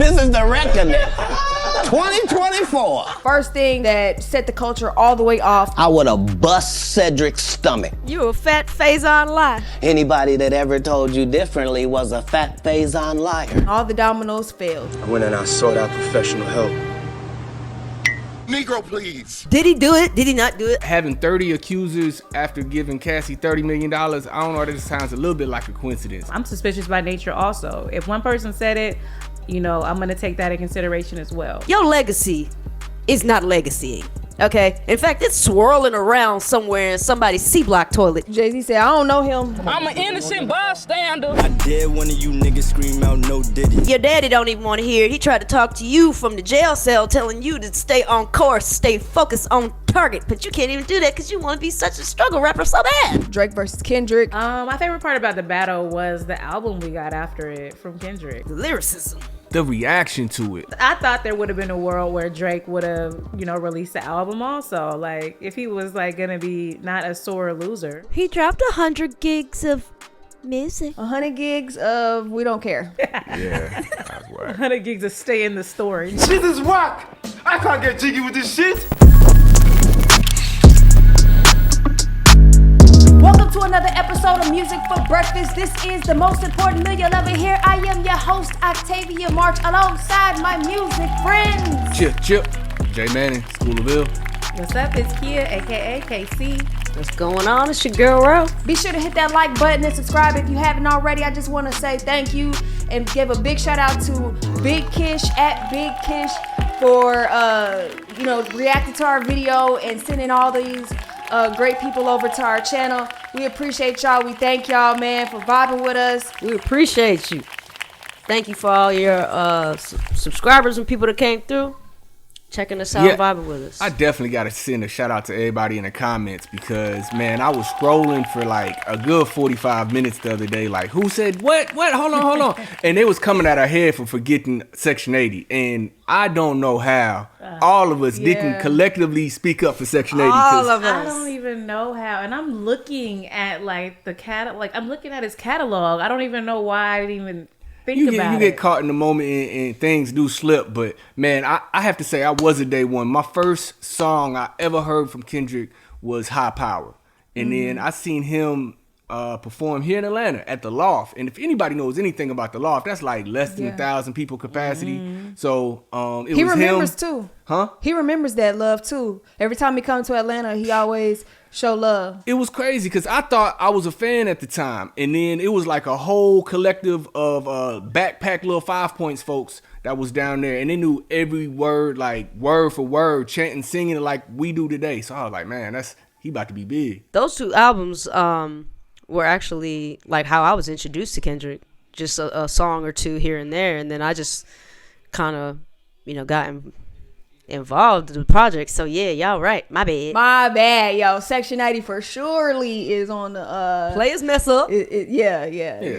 This is the reckoning. 2024. First thing that set the culture all the way off. I would have bust Cedric's stomach. You a fat Faison lie. Anybody that ever told you differently was a fat Faison liar. All the dominoes failed. I went and I sought out professional help. Negro, please. Did he do it? Did he not do it? Having 30 accusers after giving Cassie $30 million, I don't know, that sounds a little bit like a coincidence. I'm suspicious by nature also. If one person said it, I'm going to take that in consideration as well. Your legacy is not legacy, okay? In fact, it's swirling around somewhere in somebody's C-block toilet. Jay-Z said, I don't know him. I'm an innocent bystander. I dare one of you niggas scream out no Diddy. Your daddy don't even want to hear it. He tried to talk to you from the jail cell telling you to stay on course, stay focused on target, but you can't even do that because you want to be such a struggle rapper so bad. Drake versus Kendrick. My favorite part about the battle was the album we got after it from Kendrick. The lyricism. The reaction to it. I thought there would have been a world where Drake would have, released the album also. Like, if he was, gonna be not a sore loser. He dropped 100 gigs of music. 100 gigs of we don't care. Yeah, that's whack. 100 gigs of stay in the storage. Shit is whack. I can't get jiggy with this shit. Welcome to another episode of Music for Breakfast. This is the most important meal you'll ever hear. I am your host, Octavia March, alongside my music friends. Chip. Jay Manning, School of Ill. What's up? It's Kia, aka KC. What's going on? It's your girl, Ro. Be sure to hit that like button and subscribe if you haven't already. I just want to say thank you and give a big shout out to Big Kish at Big Kish for reacting to our video and sending all these great people over to our channel. We appreciate y'all. We thank y'all, man, for vibing with us. We appreciate you. Thank you for all your subscribers and people that came through, checking us out, vibing with us. I definitely got to send a shout out to everybody in the comments because, man, I was scrolling for a good 45 minutes the other day. Like, who said what? Hold on. And they was coming at our head for forgetting Section 80. And I don't know how all of us didn't collectively speak up for Section 80. All of us. I don't even know how. And I'm looking at the catalog. I'm looking at his catalog. I don't even know why I didn't even think about it. You get caught in the moment and things do slip. But, man, I have to say I was a day one. My first song I ever heard from Kendrick was High Power. And then I seen him perform here in Atlanta at the Loft. And if anybody knows anything about the Loft, that's less than 1,000 people capacity. So he remembers too. Huh? He remembers that love too. Every time he comes to Atlanta, he always show love. It was crazy because I thought I was a fan at the time. And then it was a whole collective of backpack little 5 Points folks that was down there. And they knew every word, word for word, chanting, singing it like we do today. So I was like, man, he about to be big. Those two albums were actually how I was introduced to Kendrick. Just a song or two here and there. And then I just kind of, got involved in the project. So yeah, y'all right. My bad, yo. Section 80 for surely is on the Players mess up. Yeah,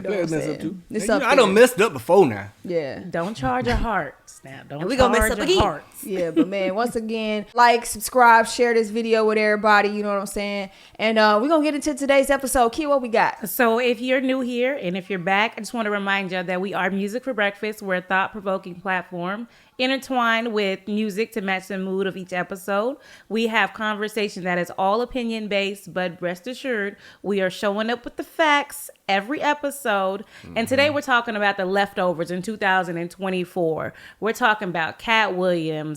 Players mess up too. I done messed up before now. Yeah. Don't charge your hearts now. Don't we charge gonna mess up your again. hearts. Yeah, but man, once again, subscribe, share this video with everybody, you know what I'm saying? And we're going to get into today's episode. Key, what we got? So if you're new here and if you're back, I just want to remind you that we are Music for Breakfast. We're a thought-provoking platform intertwined with music to match the mood of each episode. We have conversation that is all opinion-based, but rest assured, we are showing up with the facts every episode. And today we're talking about the leftovers in 2024. We're talking about Katt Williams,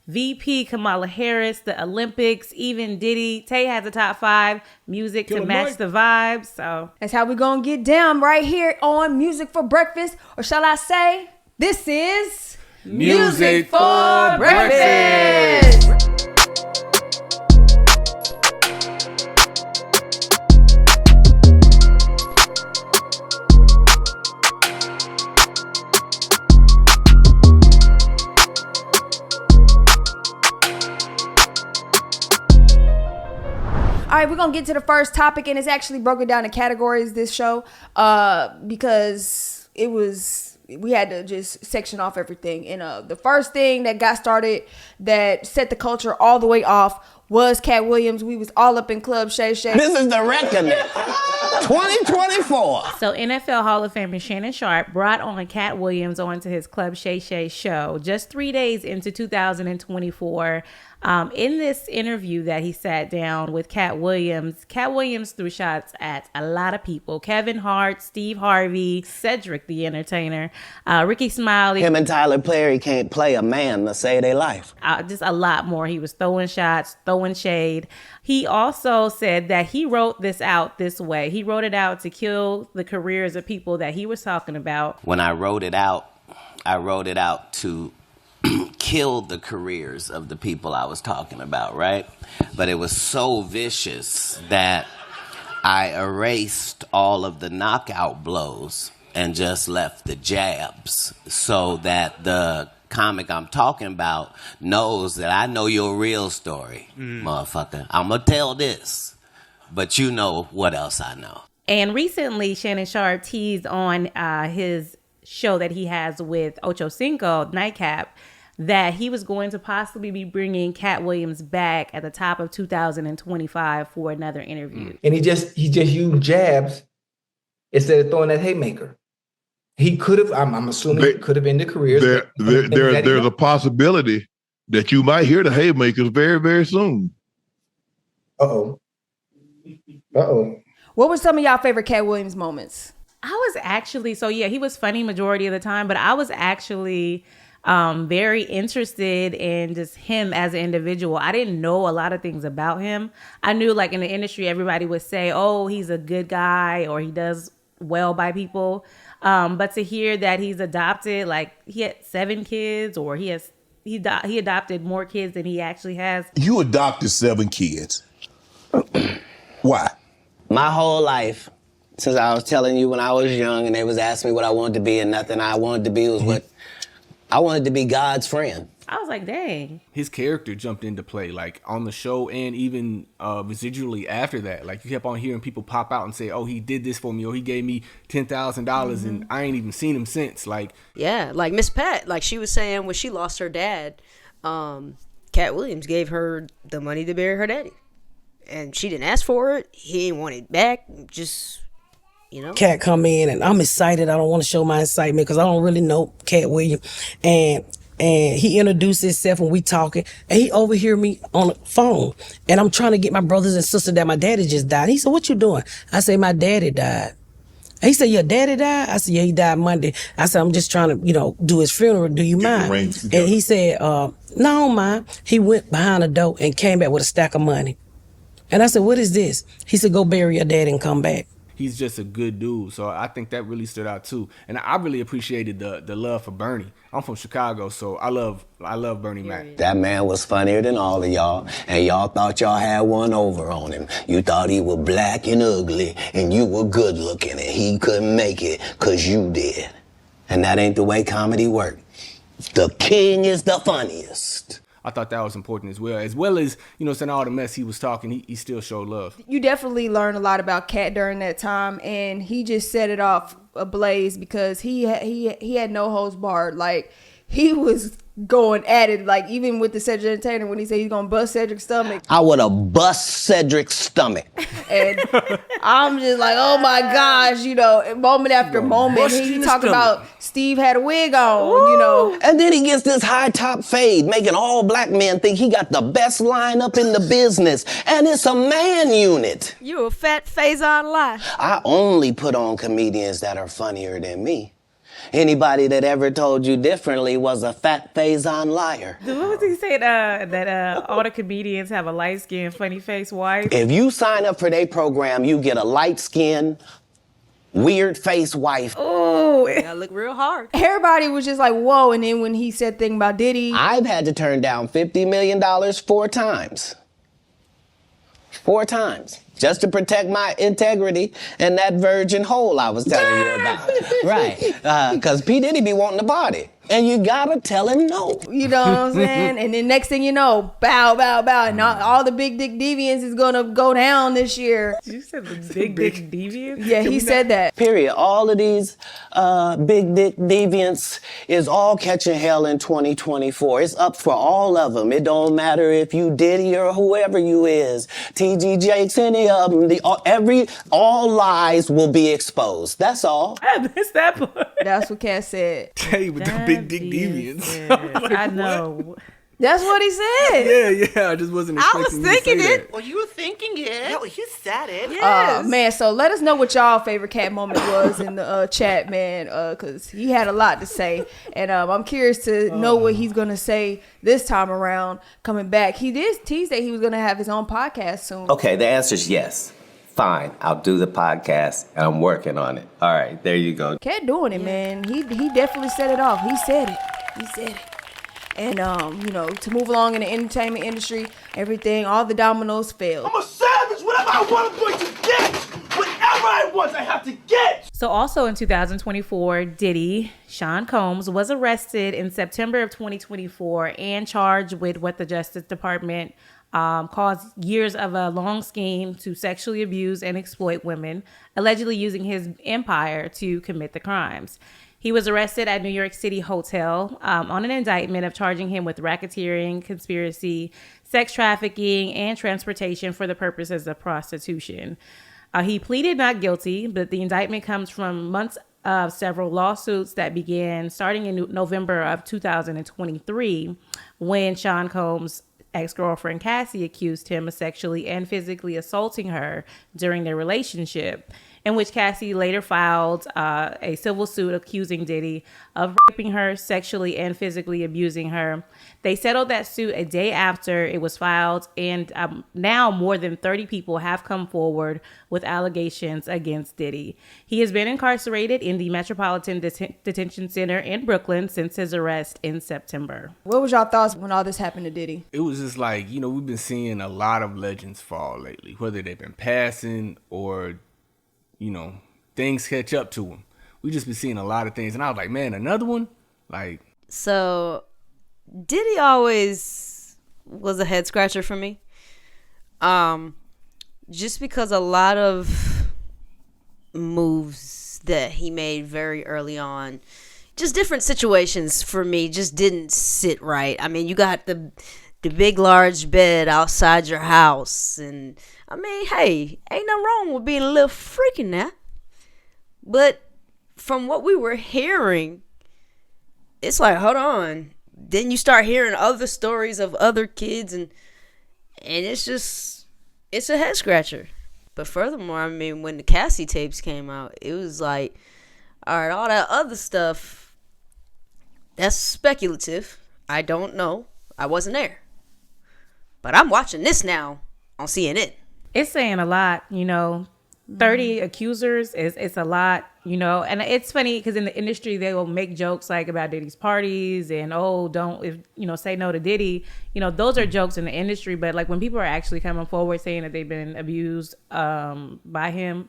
VP Kamala Harris, the Olympics, even Diddy. Tay has a top 5 music to match the vibes. So that's how we're going to get down right here on Music for Breakfast. Or shall I say, this is Music for Breakfast. All right, we're going to get to the first topic, and it's actually broken down in categories, this show, because we had to just section off everything. And the first thing that got started that set the culture all the way off was Katt Williams. We was all up in Club Shay Shay. This is the reckoning. 2024. So NFL Hall of Famer Shannon Sharpe brought on Katt Williams onto his Club Shay Shay show just 3 days into 2024. In this interview that he sat down with Katt Williams threw shots at a lot of people. Kevin Hart, Steve Harvey, Cedric the Entertainer, Ricky Smiley. Him and Tyler Perry can't play a man to save their life. Just a lot more. He was throwing shots, throwing shade. He also said that he wrote this out this way. He wrote it out to kill the careers of people that he was talking about. When I wrote it out to kill the careers of the people I was talking about, right? But it was so vicious that I erased all of the knockout blows and just left the jabs so that the comic I'm talking about knows that I know your real story, motherfucker. I'm gonna tell this, but you know what else I know. And recently, Shannon Sharpe teased on his show that he has with Ocho Cinco, Nightcap, that he was going to possibly be bringing Katt Williams back at the top of 2025 for another interview. And he just used jabs instead of throwing that haymaker. He could have, I'm assuming, he could have ended careers. There's a possibility that you might hear the haymakers very, very soon. Uh-oh. What were some of y'all favorite Katt Williams moments? I was actually, he was funny majority of the time, but I was actually very interested in just him as an individual. I didn't know a lot of things about him. I knew, like, in the industry, everybody would say, oh, he's a good guy or he does well by people. But to hear that he's adopted, like, he had 7 kids or he adopted more kids than he actually has. You adopted 7 kids. Why? My whole life, since I was telling you when I was young and they was asking me what I wanted to be, and nothing I wanted to be was what I wanted to be, God's friend. I was like, dang. His character jumped into play, like, on the show and even residually after that. Like, you kept on hearing people pop out and say, oh, he did this for me, or he gave me $10,000 and I ain't even seen him since. Like, yeah, like Miss Pat, like she was saying when she lost her dad, Katt Williams gave her the money to bury her daddy. And she didn't ask for it. He didn't want it back. Just, you know. Katt come in and I'm excited. I don't want to show my excitement because I don't really know Katt Williams. And he introduced himself when we talking, and he overhear me on the phone. And I'm trying to get my brothers and sisters that my daddy just died. He said, what you doing? I say, my daddy died. He said, your daddy died? I said, yeah, he died Monday. I said, I'm just trying to, do his funeral. Do you mind? And he said, no, I don't mind. He went behind the door and came back with a stack of money. And I said, what is this? He said, go bury your daddy and come back. He's just a good dude. So I think that really stood out too. And I really appreciated the love for Bernie. I'm from Chicago, so I love Bernie Mac. That man was funnier than all of y'all, and y'all thought y'all had one over on him. You thought he was black and ugly, and you were good looking, and he couldn't make it because you did. And that ain't the way comedy works. The king is the funniest. I thought that was important as well as, saying all the mess he was talking, he still showed love. You definitely learned a lot about Katt during that time, and he just set it off ablaze because he had no holds barred. Like, he was going at it, like, even with the Cedric Entertainer when he said he's gonna bust Cedric's stomach. I would have bust Cedric's stomach. And I'm just like, oh my gosh, moment after moment. He talking about Steve had a wig on, And then he gets this high top fade, making all black men think he got the best lineup in the business. And it's a man unit. You a fat Faison lie. I only put on comedians that are funnier than me. Anybody that ever told you differently was a fat Faison liar. What was he saying? That all the comedians have a light-skinned, funny-faced wife? If you sign up for their program, you get a light-skinned, weird-faced wife. Oh, I look real hard. Everybody was just like, whoa. And then when he said thing about Diddy. I've had to turn down $50 million 4 times. 4 times. Just to protect my integrity and that virgin hole I was telling you about. Right. Because P. Diddy be wanting the body. And you gotta tell him no. You know what I'm saying? And then next thing you know, bow, bow, bow. And all the big dick deviants is gonna go down this year. You said the big dick deviants? Yeah, he said that. Period. All of these big dick deviants is all catching hell in 2024. It's up for all of them. It don't matter if you Diddy or whoever you is. TG Jakes, any of them. All lies will be exposed. That's all. I missed that part. That's what Katt said. Hey, with the big dick deviants. Like, I know. That's what he said. Yeah. I just wasn't expecting you to say that. Well, you were thinking it. Yeah, well, you said it. Yes. Man, so let us know what y'all favorite Katt moment was in the chat, man, because he had a lot to say. And I'm curious to know what he's going to say this time around coming back. He did tease that he was going to have his own podcast soon. Okay, the answer is yes. Fine, I'll do the podcast, and I'm working on it. All right, there you go. Katt doing it, man. He definitely set it off. He said it. And, to move along in the entertainment industry, everything, all the dominoes fell. I'm a savage. Whatever I want, I'm going to get. Whatever I want, I have to get. So also in 2024, Diddy, Sean Combs, was arrested in September of 2024 and charged with what the Justice Department caused years of a long scheme to sexually abuse and exploit women, allegedly using his empire to commit the crimes. He was arrested at New York City hotel on an indictment of charging him with racketeering, conspiracy, sex trafficking, and transportation for the purposes of prostitution. He pleaded not guilty, but the indictment comes from months of several lawsuits that began starting in November of 2023 when Sean Combs' ex-girlfriend Cassie accused him of sexually and physically assaulting her during their relationship, in which Cassie later filed a civil suit accusing Diddy of raping her, sexually and physically abusing her. They settled that suit a day after it was filed, and now more than 30 people have come forward with allegations against Diddy. He has been incarcerated in the Metropolitan Detention Center in Brooklyn since his arrest in September. What was y'all thoughts when all this happened to Diddy? It was just like, we've been seeing a lot of legends fall lately, whether they've been passing or things catch up to him. We just been seeing a lot of things, and I was like, man, another one? So Diddy always was a head scratcher for me. Just because a lot of moves that he made very early on, just different situations for me just didn't sit right. I mean, you got the big large bed outside your house, and I mean, hey, ain't nothing wrong with being a little freaky now. But from what we were hearing, it's like, hold on. Then you start hearing other stories of other kids, and it's a head scratcher. But furthermore, I mean, when the Cassie tapes came out, it was like, all right, all that other stuff, that's speculative. I don't know. I wasn't there. But I'm watching this now on CNN. It's saying a lot, 30 accusers it's a lot, and it's funny because in the industry they will make jokes like about Diddy's parties and say no to Diddy, those are jokes in the industry. But like when people are actually coming forward saying that they've been abused by him,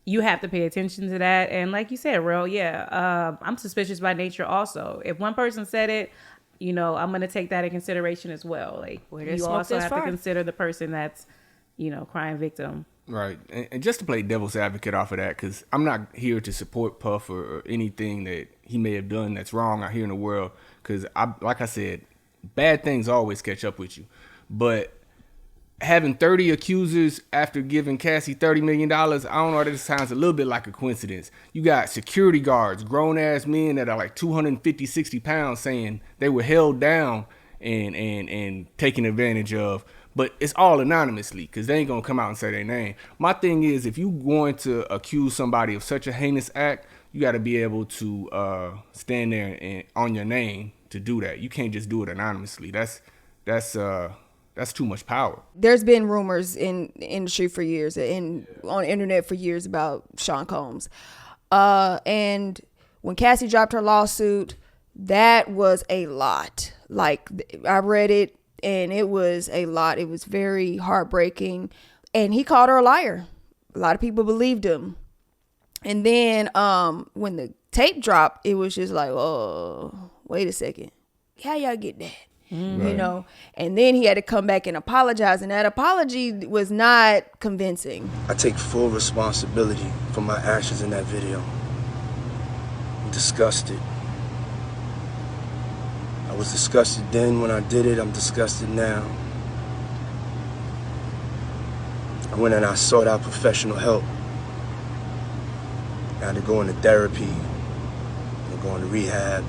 you have to pay attention to that. And like you said, Ro, I'm suspicious by nature also. If one person said it, I'm going to take that in consideration as well. Like you also have to consider the person that's crime victim. Right. And just to play devil's advocate off of that, because I'm not here to support Puff or anything that he may have done that's wrong out here in the world, because like I said, bad things always catch up with you. But having 30 accusers after giving Cassie $30 million, I don't know, that sounds a little bit like a coincidence. You got security guards, grown-ass men that are like 250, 60 pounds saying they were held down and taken advantage of. But it's all anonymously because they ain't going to come out and say their name. My thing is, if you going to accuse somebody of such a heinous act, you got to be able to stand there and on your name to do that. You can't just do it anonymously. That's too much power. There's been rumors in the industry for years and on the internet for years about Sean Combs. And when Cassie dropped her lawsuit, that was a lot. Like, I read it, and it was a lot. It was very heartbreaking. And he called her a liar. A lot of people believed him. And then when the tape dropped, it was just like, oh, wait a second. How y'all get that? You know, and then he had to come back and apologize, and that apology was not convincing. I take full responsibility for my actions in that video. I'm disgusted. I was disgusted then when I did it. I'm disgusted now. I went and I sought out professional help. I had to go into therapy, and go into rehab.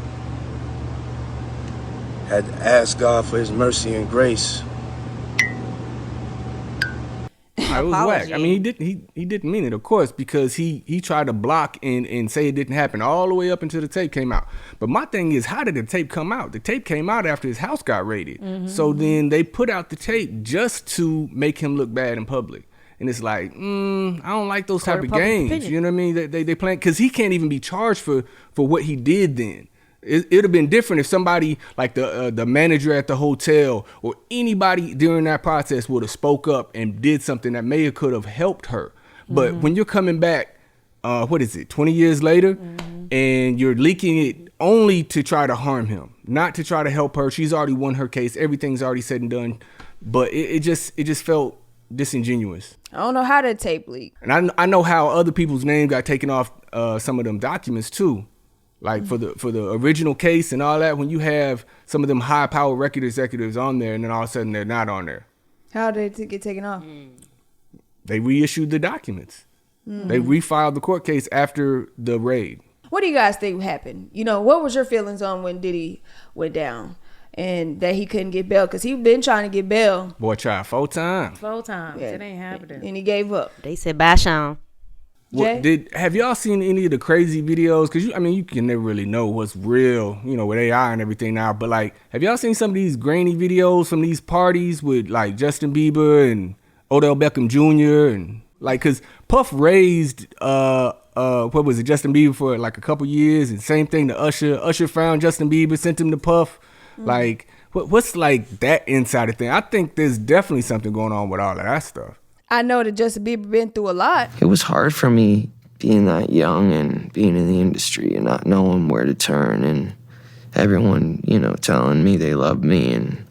Had to ask God for his mercy and grace. It was whack. I mean, he didn't mean it, of course, because he tried to block and say it didn't happen all the way up until the tape came out. But my thing is, how did the tape come out? The tape came out after his house got raided. So then they put out the tape just to make him look bad in public. And it's like, I don't like those type of games. You know what I mean? They play, because he can't even be charged for what he did then. It'd have been different if somebody like the manager at the hotel or anybody during that process would have spoke up and did something that may have could have helped her. But when you're coming back, 20 years later, and you're leaking it only to try to harm him, not to try to help her. She's already won her case. Everything's already said and done. But it just felt disingenuous. I don't know how that tape leaked. And I know how other people's name got taken off some of them documents too. Like for the original case and all that, when you have some of them high power record executives on there and then all of a sudden they're not on there. How did it get taken off? They reissued the documents. They refiled the court case after the raid. What do you guys think happened? You know, what was your feelings on when Diddy went down and that he couldn't get bail? Because he been trying to get bail. Boy, tried 4 times. 4 times. Yeah. It ain't happening. And he gave up. They said bye, Sean. Have y'all seen any of the crazy videos? Because you can never really know what's real, with AI and everything now. But like, have y'all seen some of these grainy videos from these parties with like Justin Bieber and Odell Beckham Jr. and like, because Puff raised Justin Bieber for like a couple years, and same thing to Usher. Usher found Justin Bieber, sent him to Puff. Like, what's like that inside of thing? I think there's definitely something going on with all of that stuff. I know that Justin Bieber been through a lot. It was hard for me being that young and being in the industry and not knowing where to turn, and everyone, telling me they love me and,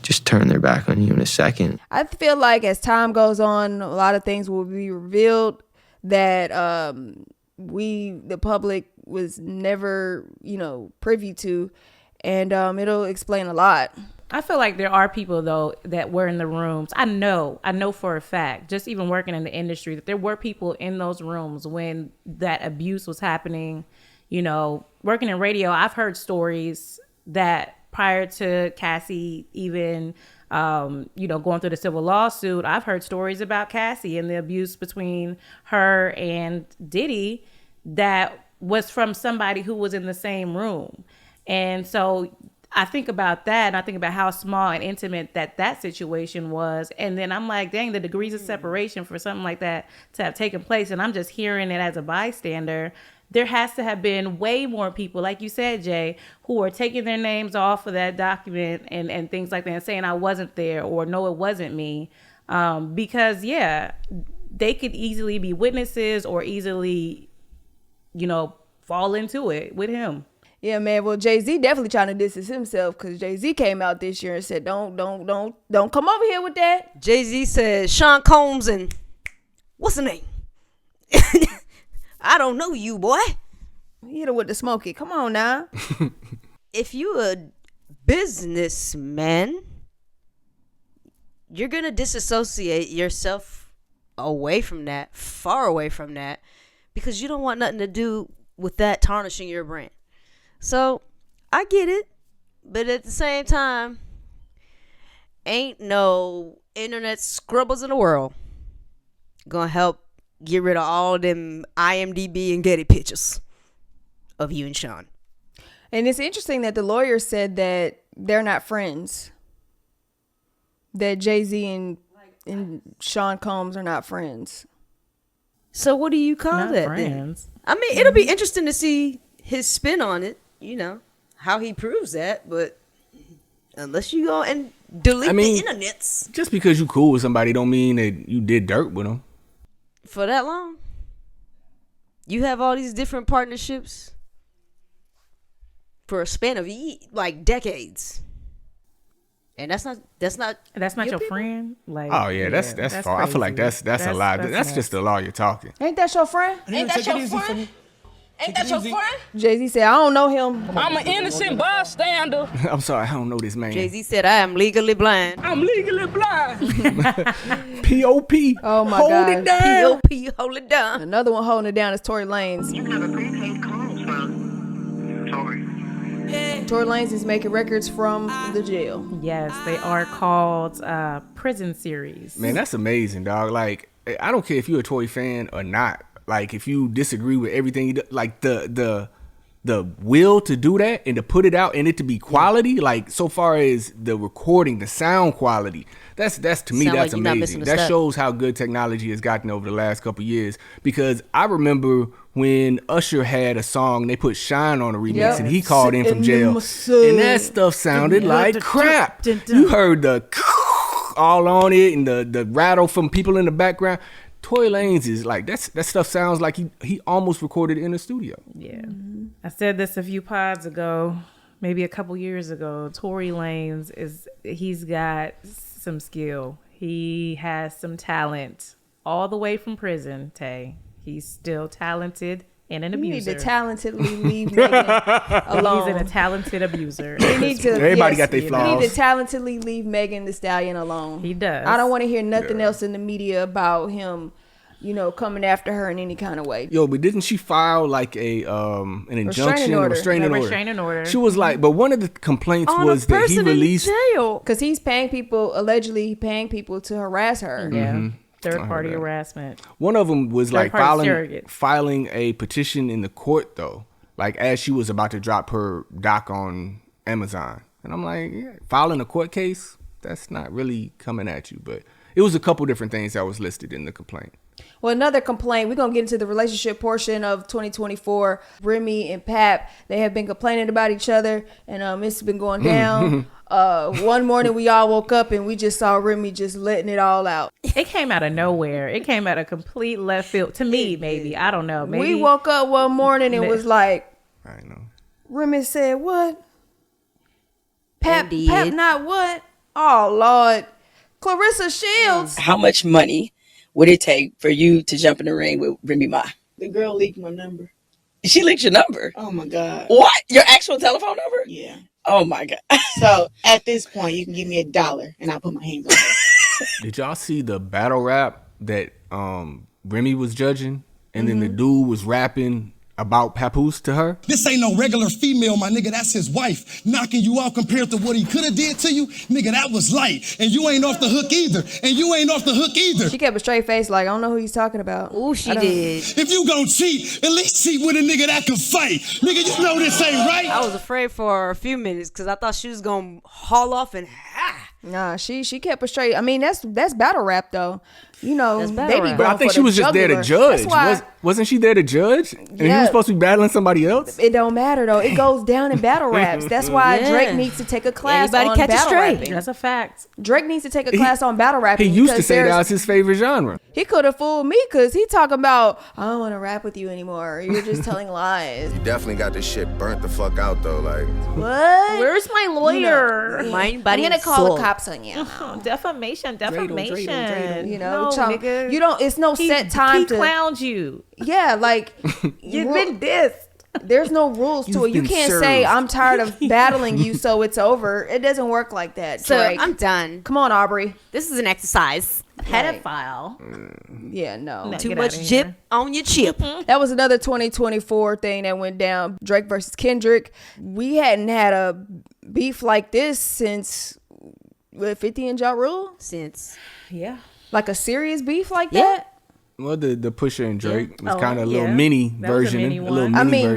just turn their back on you in a second. I feel like as time goes on, a lot of things will be revealed that the public was never, privy to, and it'll explain a lot. I feel like there are people, though, that were in the rooms. I know for a fact, just even working in the industry, that there were people in those rooms when that abuse was happening. Working in radio, I've heard stories that prior to Cassie even, going through the civil lawsuit, I've heard stories about Cassie and the abuse between her and Diddy that was from somebody who was in the same room. And so I think about that, and I think about how small and intimate that situation was. And then I'm like, dang, the degrees of separation for something like that to have taken place. And I'm just hearing it as a bystander. There has to have been way more people, like you said, Jay, who are taking their names off of that document and things like that and saying I wasn't there or no, it wasn't me. Because, they could easily be witnesses or easily, fall into it with him. Yeah, man. Well, Jay-Z definitely trying to distance himself, because Jay-Z came out this year and said, don't come over here with that. Jay-Z said, Sean Combs and what's the name? I don't know you, boy. Hit her with the smoky. Come on now. If you a businessman, you're going to disassociate yourself away from that, far away from that, because you don't want nothing to do with that tarnishing your brand. So, I get it, but at the same time, ain't no internet scrubbers in the world gonna help get rid of all them IMDb and Getty pictures of you and Sean. And it's interesting that the lawyer said that they're not friends. That Jay-Z and Sean Combs are not friends. So what do you call Not that friends. then? I mean, it'll be interesting to see his spin on it, how he proves that, but unless you go and delete the internets. Just because you cool with somebody don't mean that you did dirt with them. For that long? you have all these different partnerships for a span of like decades. And that's not your friend. Like, oh yeah, that's far. I feel like that's a lie. That's just the lawyer talking. Ain't that your friend? Ain't that your friend? Ain't that your friend? Jay-Z said, I don't know him. I'm an innocent bystander. I'm sorry, I don't know this man. Jay-Z said, I am legally blind. I'm legally blind. P.O.P. Oh my hold God. it down. P.O.P. hold it down. Another one holding it down is Tory Lanez. You have a prepaid call from Tory. Tory Lanez is making records from the jail. Yes, they are called prison series. Man, that's amazing, dog. Like, I don't care if you're a Tory fan or not. Like, if you disagree with everything he does, like the will to do that and to put it out and it to be quality, like so far as the recording, the sound quality, that's to me, that's amazing. That shows how good technology has gotten over the last couple of years. Because I remember when Usher had a song, they put Shine on a remix and he called in from jail. And that stuff sounded like crap. You heard the all on it and the rattle from people in the background. Tory Lanez is like, that stuff sounds like he almost recorded it in the studio. Yeah. I said this a few pods ago, maybe a couple years ago. Tory Lanez he's got some skill. He has some talent all the way from prison, Tay. He's still talented and an abuser. You need to talentedly leave Megan alone. He's a talented abuser. Everybody got their flaws. You need to talentedly leave Megan Thee Stallion alone. He does. I don't want to hear nothing else in the media about him, coming after her in any kind of way. Yo, but didn't she file like an injunction or restraining order? She was like, but one of the complaints was that he released because he's allegedly paying people to harass her. Yeah. Third-party harassment. One of them was like filing a petition in the court, though, like as she was about to drop her doc on Amazon. And I'm like, yeah, filing a court case, that's not really coming at you. But it was a couple different things that was listed in the complaint. Well, another complaint, we're going to get into the relationship portion of 2024. Remy and Pap, they have been complaining about each other, and it's been going down. One morning we all woke up and we just saw Remy just letting it all out. It came out of nowhere. It came out of complete left field. To me, maybe. I don't know. Maybe. We woke up one morning and was like, I know. Remy said, what? Pap not what? Oh, Lord. Clarissa Shields. How much money would it take for you to jump in the ring with Remy Ma? The girl leaked my number. She leaked your number? Oh, my God. What? Your actual telephone number? Yeah. Oh, my God. So, at this point, you can give me $1 and I'll put my hands on it. Did y'all see the battle rap that Remy was judging? And then the dude was rapping about Papoose to her? This ain't no regular female, my nigga. That's his wife. Knocking you out compared to what he could have did to you. Nigga, that was light. And you ain't off the hook either. And you ain't off the hook either. She kept a straight face like, I don't know who he's talking about. Ooh, she did. If you gon' cheat, at least cheat with a nigga that can fight. Nigga, you know this ain't right. I was afraid for a few minutes because I thought she was going to haul off and Nah, she kept a straight. I mean, that's battle rap though. They be going But I think she was just there to judge. Wasn't she there to judge? And he was supposed to be battling somebody else? It don't matter though. It goes down in battle raps. That's why Drake needs to take a class on battle rapping. That's a fact. Drake needs to take a class on battle rapping. He used to say that was his favorite genre. He could have fooled me because he talking about, I don't want to rap with you anymore. You're just telling lies. You definitely got this shit burnt the fuck out though. Like, what? Where's my lawyer? Mind, body, I'm gonna and call soul. the cops on you. Defamation. Nigga. You don't. It's no set time he to. He clowned you. Yeah, like you've been dissed. There's no rules to it. You can't say I'm tired of battling you, so it's over. It doesn't work like that. So Drake. I'm done. Come on, Aubrey. This is an exercise. Pedophile. Yeah, no. Too much chip on your chip. That was another 2024 thing that went down. Drake versus Kendrick. We hadn't had a beef like this since 50 and Ja Rule. Yeah. Like a serious beef like that. Well, the Pusha and Drake was kind of a little mini version.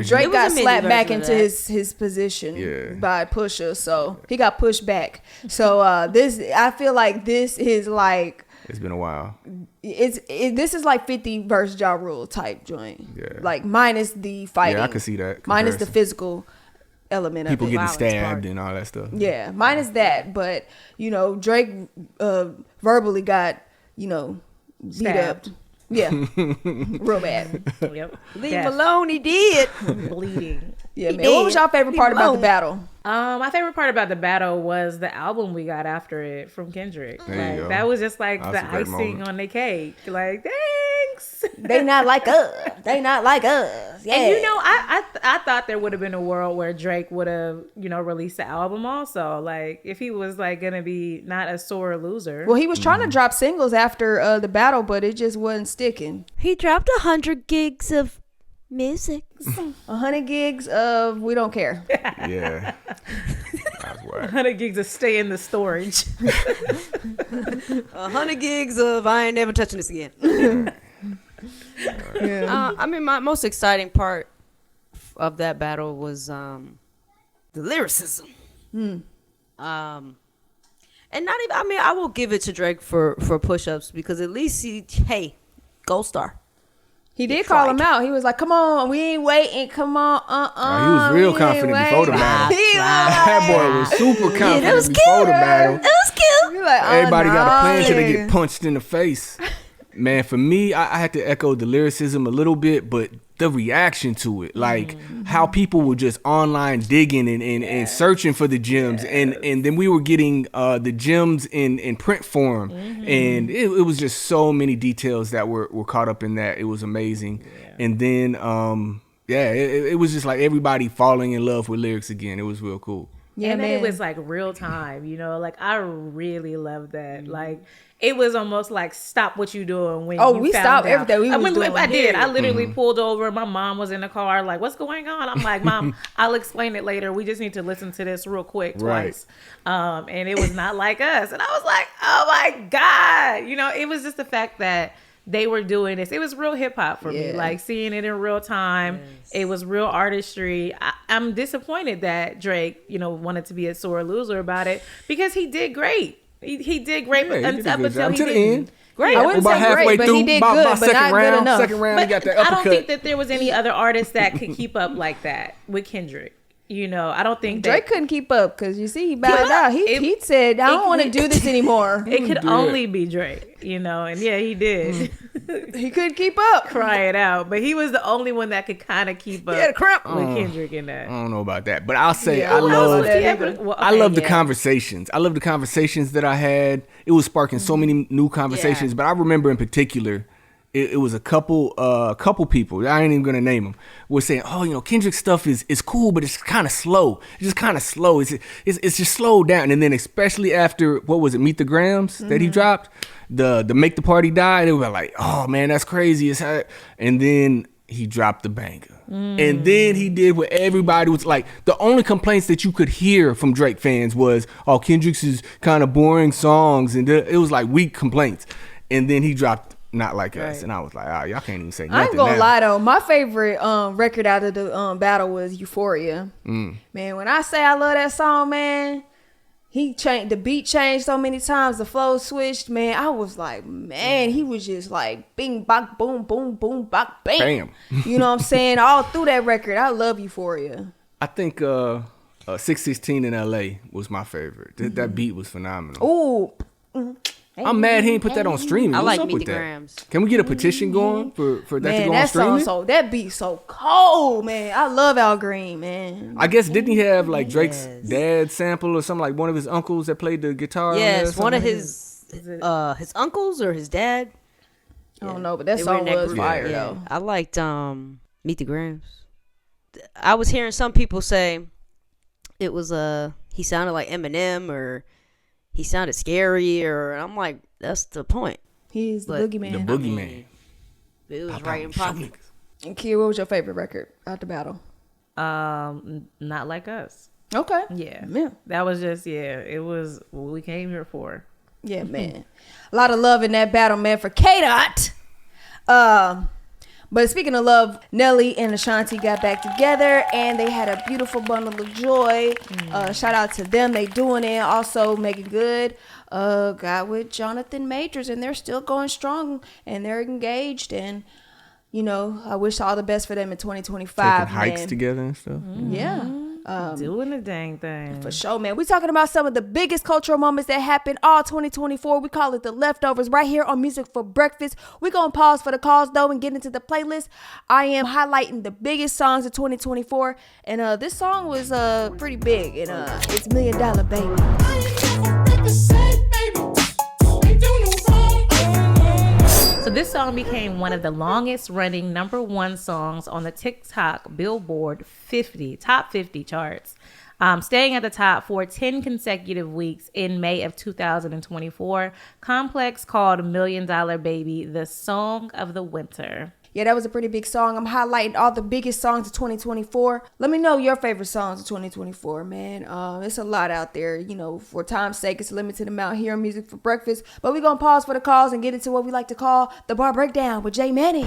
Drake got slapped back into his position by Pusha, so he got pushed back. So I feel like this is like it's been a while. This is like 50 versus Ja Rule type joint. Yeah. Like minus the fighting. Yeah, I can see that. Minus the physical element people of it. People getting stabbed and all that stuff. Yeah, minus that, but Drake verbally got beat up. Yeah, real bad. Yep. Leave him alone. He did. Bleeding. Yeah, man. What was y'all favorite part about the battle? My favorite part about the battle was the album we got after it from Kendrick. Like, that was just like the icing on the cake. Like, thanks. They not like us. They not like us. Yeah. And I thought there would have been a world where Drake would have, released the album also. Like, if he was like gonna be not a sore loser. Well, he was trying to drop singles after the battle, but it just wasn't sticking. He dropped 100 gigs of music. 100 gigs of we don't care. Yeah. That's why. 100 gigs of stay in the storage. 100 gigs of I ain't never touching this again. Yeah. I mean, my most exciting part of that battle was the lyricism. And not even, I mean, I will give it to Drake for push-ups because at least gold star. He did call him out. He was like, come on, we ain't waiting. Come on, he was real confident before the battle. That boy was super confident before the battle. It was cute. Like, Everybody got a plan till they get punched in the face. Man, for me, I had to echo the lyricism a little bit, but the reaction to it, like how people were just online digging and searching for the gems, and then we were getting the gems in print form, and it was just so many details that were caught up in that. It was amazing. And then it was just like everybody falling in love with lyrics again. It was real cool. Yeah, and then it was like real time, like I really loved that. Like it was almost like stop what you doing when you we found stopped out. everything we was doing. I did. I literally pulled over. My mom was in the car like, what's going on? I'm like, Mom, I'll explain it later. We just need to listen to this real quick twice. And it was not like us. And I was like, oh my God. It was just the fact that they were doing this. It was real hip hop for me, like seeing it in real time. Yes. It was real artistry. I'm disappointed that Drake, wanted to be a sore loser about it because he did great. He did great, but up until he didn't. Great. I wouldn't say great, but he did good, but not good enough. Second round, he got that uppercut. I don't think that there was any other artist that could keep up like that with Kendrick. I don't think Drake couldn't keep up because you see he bowed out. He said, "I don't want to do this anymore." It could only be Drake, and he did. He couldn't keep up. Cry it out, but he was the only one that could kind of keep up. He had a cramp with Kendrick in that. I don't know about that, but I'll say I love the conversations. I love the conversations that I had. It was sparking so many new conversations, but I remember in particular. It was a couple people, I ain't even gonna name them, were saying, oh, Kendrick's stuff is cool, but it's kind of slow. It's just kind of slow. It's just slowed down. And then especially after, what was it, Meet the Grams that he dropped, the Make the Party Die, they were like, oh man, that's crazy. And then he dropped the banger. And then he did what everybody was like. The only complaints that you could hear from Drake fans was, oh, Kendrick's is kind of boring songs. And it was like weak complaints. And then he dropped Not Like Us, and I was like, y'all can't even say nothing. I ain't gonna lie though, my favorite record out of the battle was Euphoria. Man, when I say I love that song, man, the beat changed so many times, the flow switched, man. I was like, man, he was just like bing bop boom boom boom bop bang. Bam. You know what I'm saying? All through that record. I love Euphoria. I think 616 in LA was my favorite. That beat was phenomenal. Ooh. I'm mad he ain't put that on streaming. I What's like up Meet with the that? Grams. Can we get a petition going for that to go on streaming? That beat so cold, man. I love Al Green, man. I guess didn't he have like Drake's dad sample or something, like one of his uncles that played the guitar? Yes, one of his uncles or his dad. I don't know, but that song was fire though. I liked Meet the Grams. I was hearing some people say it was he sounded like Eminem or he sounded scary, or I'm like, that's the point. He's the boogeyman. The boogeyman. It was right in pocket. And Kia, what was your favorite record out the battle? Not Like Us. Okay. Yeah. That was just, it was what we came here for. Yeah, man. A lot of love in that battle, man, for Katt. But speaking of love, Nelly and Ashanti got back together and they had a beautiful bundle of joy. Shout out to them. They doing it. Also, Megan Good got with Jonathan Majors and they're still going strong and they're engaged. And, I wish all the best for them in 2025. Taking hikes together and stuff. Yeah. Doing the dang thing. For sure, man. We're talking about some of the biggest cultural moments that happened all 2024. We call it the leftovers right here on Music for Breakfast. We're going to pause for the calls, though, and get into the playlist. I am highlighting the biggest songs of 2024. And this song was pretty big. And it's $1 Million Baby. So this song became one of the longest running #1 songs on the TikTok Billboard Top 50 charts, staying at the top for 10 consecutive weeks in May of 2024. Complex called $1 Million Baby the song of the winter. Yeah, that was a pretty big song. I'm highlighting all the biggest songs of 2024. Let me know your favorite songs of 2024, man. It's a lot out there. You know, for time's sake, it's a limited amount here on Music for Breakfast. But we're going to pause for the calls and get into what we like to call the Bar Breakdown with Jay Manning.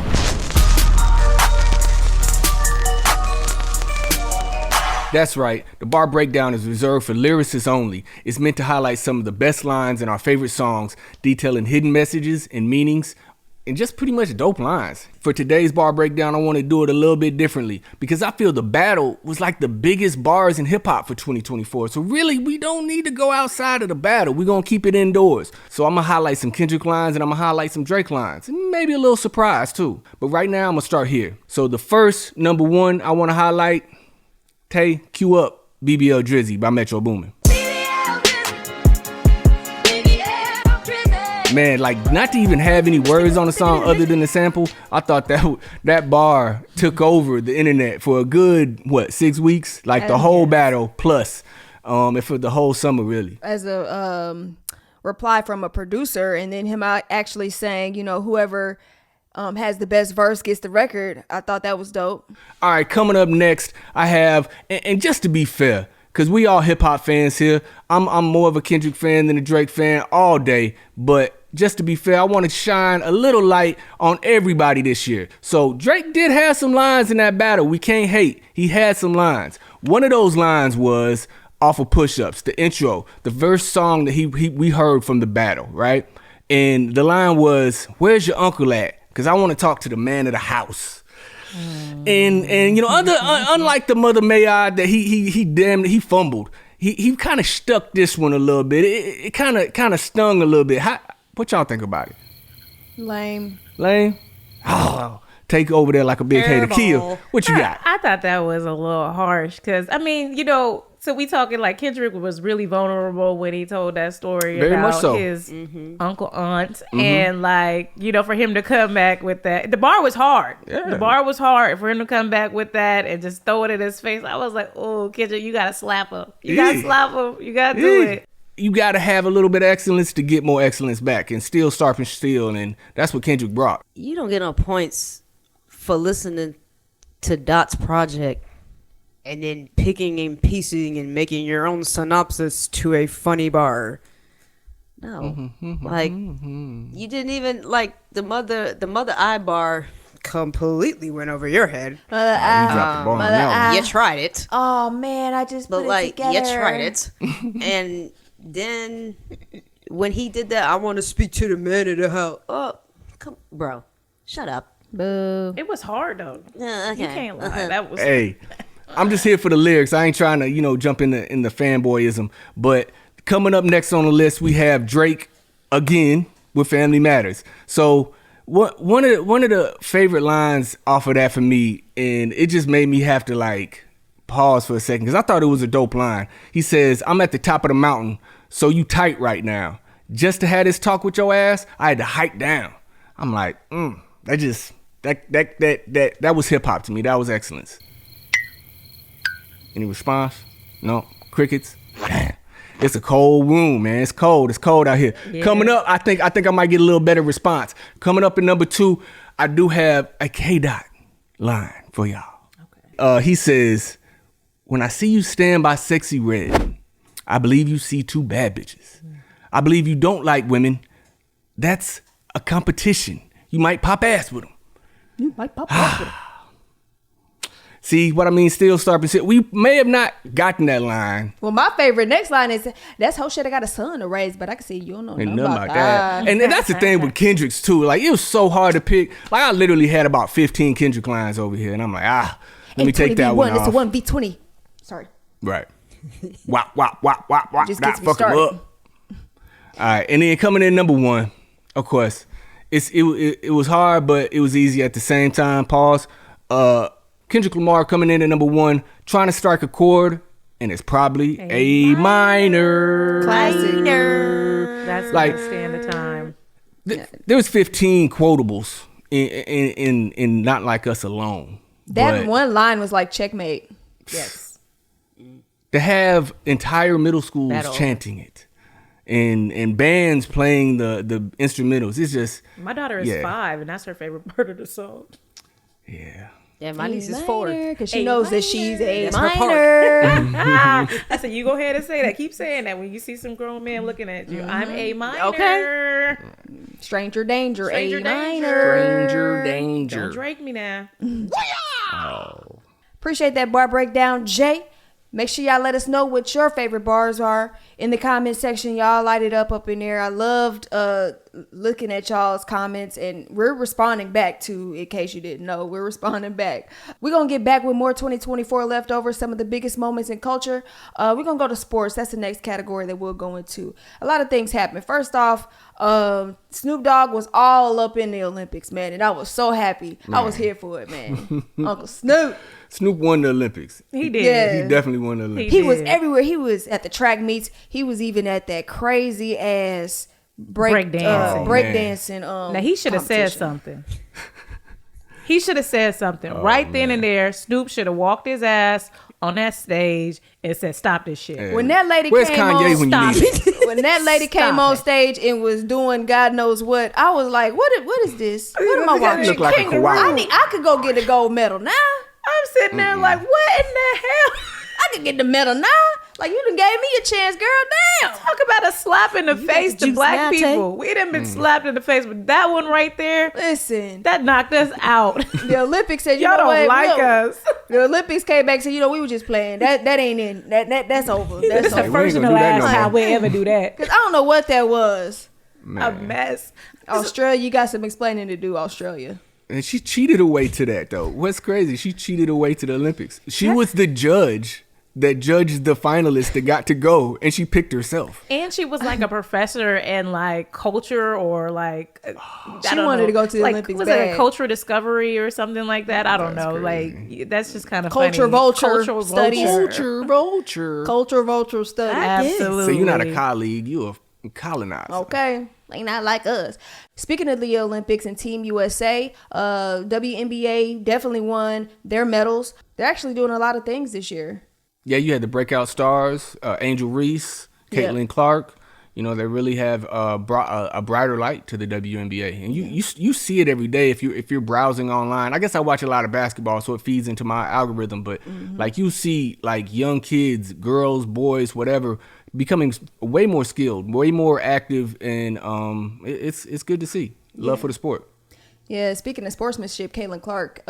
That's right. The Bar Breakdown is reserved for lyricists only. It's meant to highlight some of the best lines in our favorite songs, detailing hidden messages and meanings, and just pretty much dope lines. For today's Bar Breakdown, I want to do it a little bit differently because I feel the battle was like the biggest bars in hip hop for 2024. So really, we don't need to go outside of the battle. We're going to keep it indoors. So I'm going to highlight some Kendrick lines and I'm going to highlight some Drake lines and maybe a little surprise too. But right now, I'm going to start here. So the first #1 I want to highlight, Tay, cue up BBL Drizzy by Metro Boomin. Man, like, not to even have any words on the song other than the sample, I thought that bar took over the internet for a good, 6 weeks? Like, the whole battle plus, and for the whole summer, really. As a reply from a producer, and then him actually saying, you know, whoever has the best verse gets the record. I thought that was dope. All right, coming up next, I have, and just to be fair, because we all hip-hop fans here, I'm more of a Kendrick fan than a Drake fan all day, but just to be fair, I want to shine a little light on everybody this year. So Drake did have some lines in that battle. We can't hate. He had some lines. One of those lines was off of Push Ups, the intro, the verse song that we heard from the battle, right? And the line was, "Where's your uncle at? Because I want to talk to the man of the house." And you know, unlike the Mother May I that he fumbled. He kind of stuck this one a little bit. It kind of stung a little bit. What y'all think about it? Lame. Oh, take over there like a big hater. Kill. What you got? I thought that was a little harsh because, I mean, you know, so we talking like Kendrick was really vulnerable when he told that story Very about much so. his uncle, aunt, and like, you know, for him to come back with that. The bar was hard. Yeah. The bar was hard for him to come back with that and just throw it in his face. I was like, oh, Kendrick, you got to slap him. You got to slap him. You got to do it. You got to have a little bit of excellence to get more excellence back, and still sharpen steel, and that's what Kendrick brought. You don't get no points for listening to Dot's project and then picking and piecing and making your own synopsis to a funny bar. No, like you didn't even like the mother eye bar completely went over your head. You dropped the ball on that one. You tried it. Oh man, I just put it together. You tried it, and then when he did that, I want to speak to the man of the house. Oh, come, bro, shut up. Boo. It was hard though. Okay. You can't lie. That was. Hey, I'm just here for the lyrics. I ain't trying to, jump in the fanboyism. But coming up next on the list, we have Drake again with Family Matters. So one of the favorite lines off of that for me, and it just made me have to like pause for a second because I thought it was a dope line. He says, "I'm at the top of the mountain, so you tight right now. Just to have this talk with your ass, I had to hike down." I'm like, that was hip hop to me. That was excellence. Any response? No. Crickets? Damn. It's a cold room, man. It's cold. It's cold out here. Yeah. Coming up, I think I might get a little better response. Coming up in #2, I do have a K-Dot line for y'all. Okay. He says, "When I see you stand by Sexy Red, I believe you see two bad bitches. I believe you don't like women. That's a competition. You might pop ass with them." You might pop ass with them. See what I mean? Still sharpen. We may have not gotten that line. Well, my favorite next line is, "That's whole shit. I got a son to raise," but I can see you don't know nothing about that. And that's the thing with Kendrick's too. Like, it was so hard to pick. Like, I literally had about 15 Kendrick lines over here, and I'm like, let me take that one off. It's a 1v20. Sorry. Right. Wop, wop, wop, wop, wop. Just Not gets me fuck 'em started. up. All right, and then coming in number one, of course, it was hard, but it was easy at the same time. Pause. Kendrick Lamar coming in at number one, trying to strike a chord, and it's probably A minor. Classic. That's like stand the time. There was 15 quotables in Not Like Us Alone. That But one line was like checkmate. Yes. to have entire middle schools Battle. chanting it and bands playing the instrumentals, it's just My daughter is 5, and that's her favorite part of the song. Yeah, my niece is 4. Because she knows that she's a That's her part. minor. I said, you go ahead and say that. Keep saying that when you see some grown men looking at you. I'm a minor. Okay. Stranger danger, Stranger A danger. minor. Stranger danger. Don't Drake me now. Appreciate that bar breakdown, Jay. Make sure y'all let us know what your favorite bars are in the comment section. Y'all light it up in there. I loved looking at y'all's comments, and we're responding back too, in case you didn't know. We're responding back. We're going to get back with more 2024 leftovers, some of the biggest moments in culture. We're going to go to sports. That's the next category that we'll go into. A lot of things happened. First off, Snoop Dogg was all up in the Olympics, man, and I was so happy. I was here for it, man. Uncle Snoop. Snoop won the Olympics. He did. Yeah. He definitely won the Olympics. He was everywhere. He was at the track meets. He was even at that crazy ass breakdancing. Now he should have said something. He should have said something right then and there. Snoop should have walked his ass on that stage and said, "Stop this shit." Yeah. When that lady Where's came Kanye on, when you need it? when that lady came Stop on it. stage and was doing God knows what, I was like, "What is this? What am I Look watching? like a koala. I could go get a gold medal now. I'm sitting there like, what in the hell? I could get the medal now. Like, you done gave me a chance, girl. Damn. Talk about a slap in the face to juice black now, Tay. people. We done been slapped in the face, but that one right there, Listen, that knocked us out. the Olympics said, Y'all know don't what? like Look, us. The Olympics came back and said, we were just playing. That ain't in. That's over. That's It's the over. first and the gonna do that last no time more. we ever do that. Because I don't know what that was. A mess. Australia, you got some explaining to do, Australia. And she cheated her way to that, though. What's crazy? She cheated her way to the Olympics. She was the judge that judged the finalists that got to go, and she picked herself. And she was like a professor in like culture or like She wanted to go to the Olympics Was it bad. a cultural discovery or something like that? I don't know. crazy. Like that's just kind of Culture funny. vulture Cultural studies. vulture. Vulture. Culture vulture study. Absolutely. So you're not a colleague, you're a colonizer. Okay. They not like us. Speaking of the Olympics and Team USA, WNBA definitely won their medals. They're actually doing a lot of things this year. Yeah, you had the breakout stars, Angel Reese, Caitlin Clark. You know, they really have brought a brighter light to the WNBA, and you see it every day if you're browsing online. I guess I watch a lot of basketball, so it feeds into my algorithm. But like you see, like young kids, girls, boys, whatever, becoming way more skilled, way more active, and it's good to see. Love for the sport. Yeah, speaking of sportsmanship, Caitlin Clark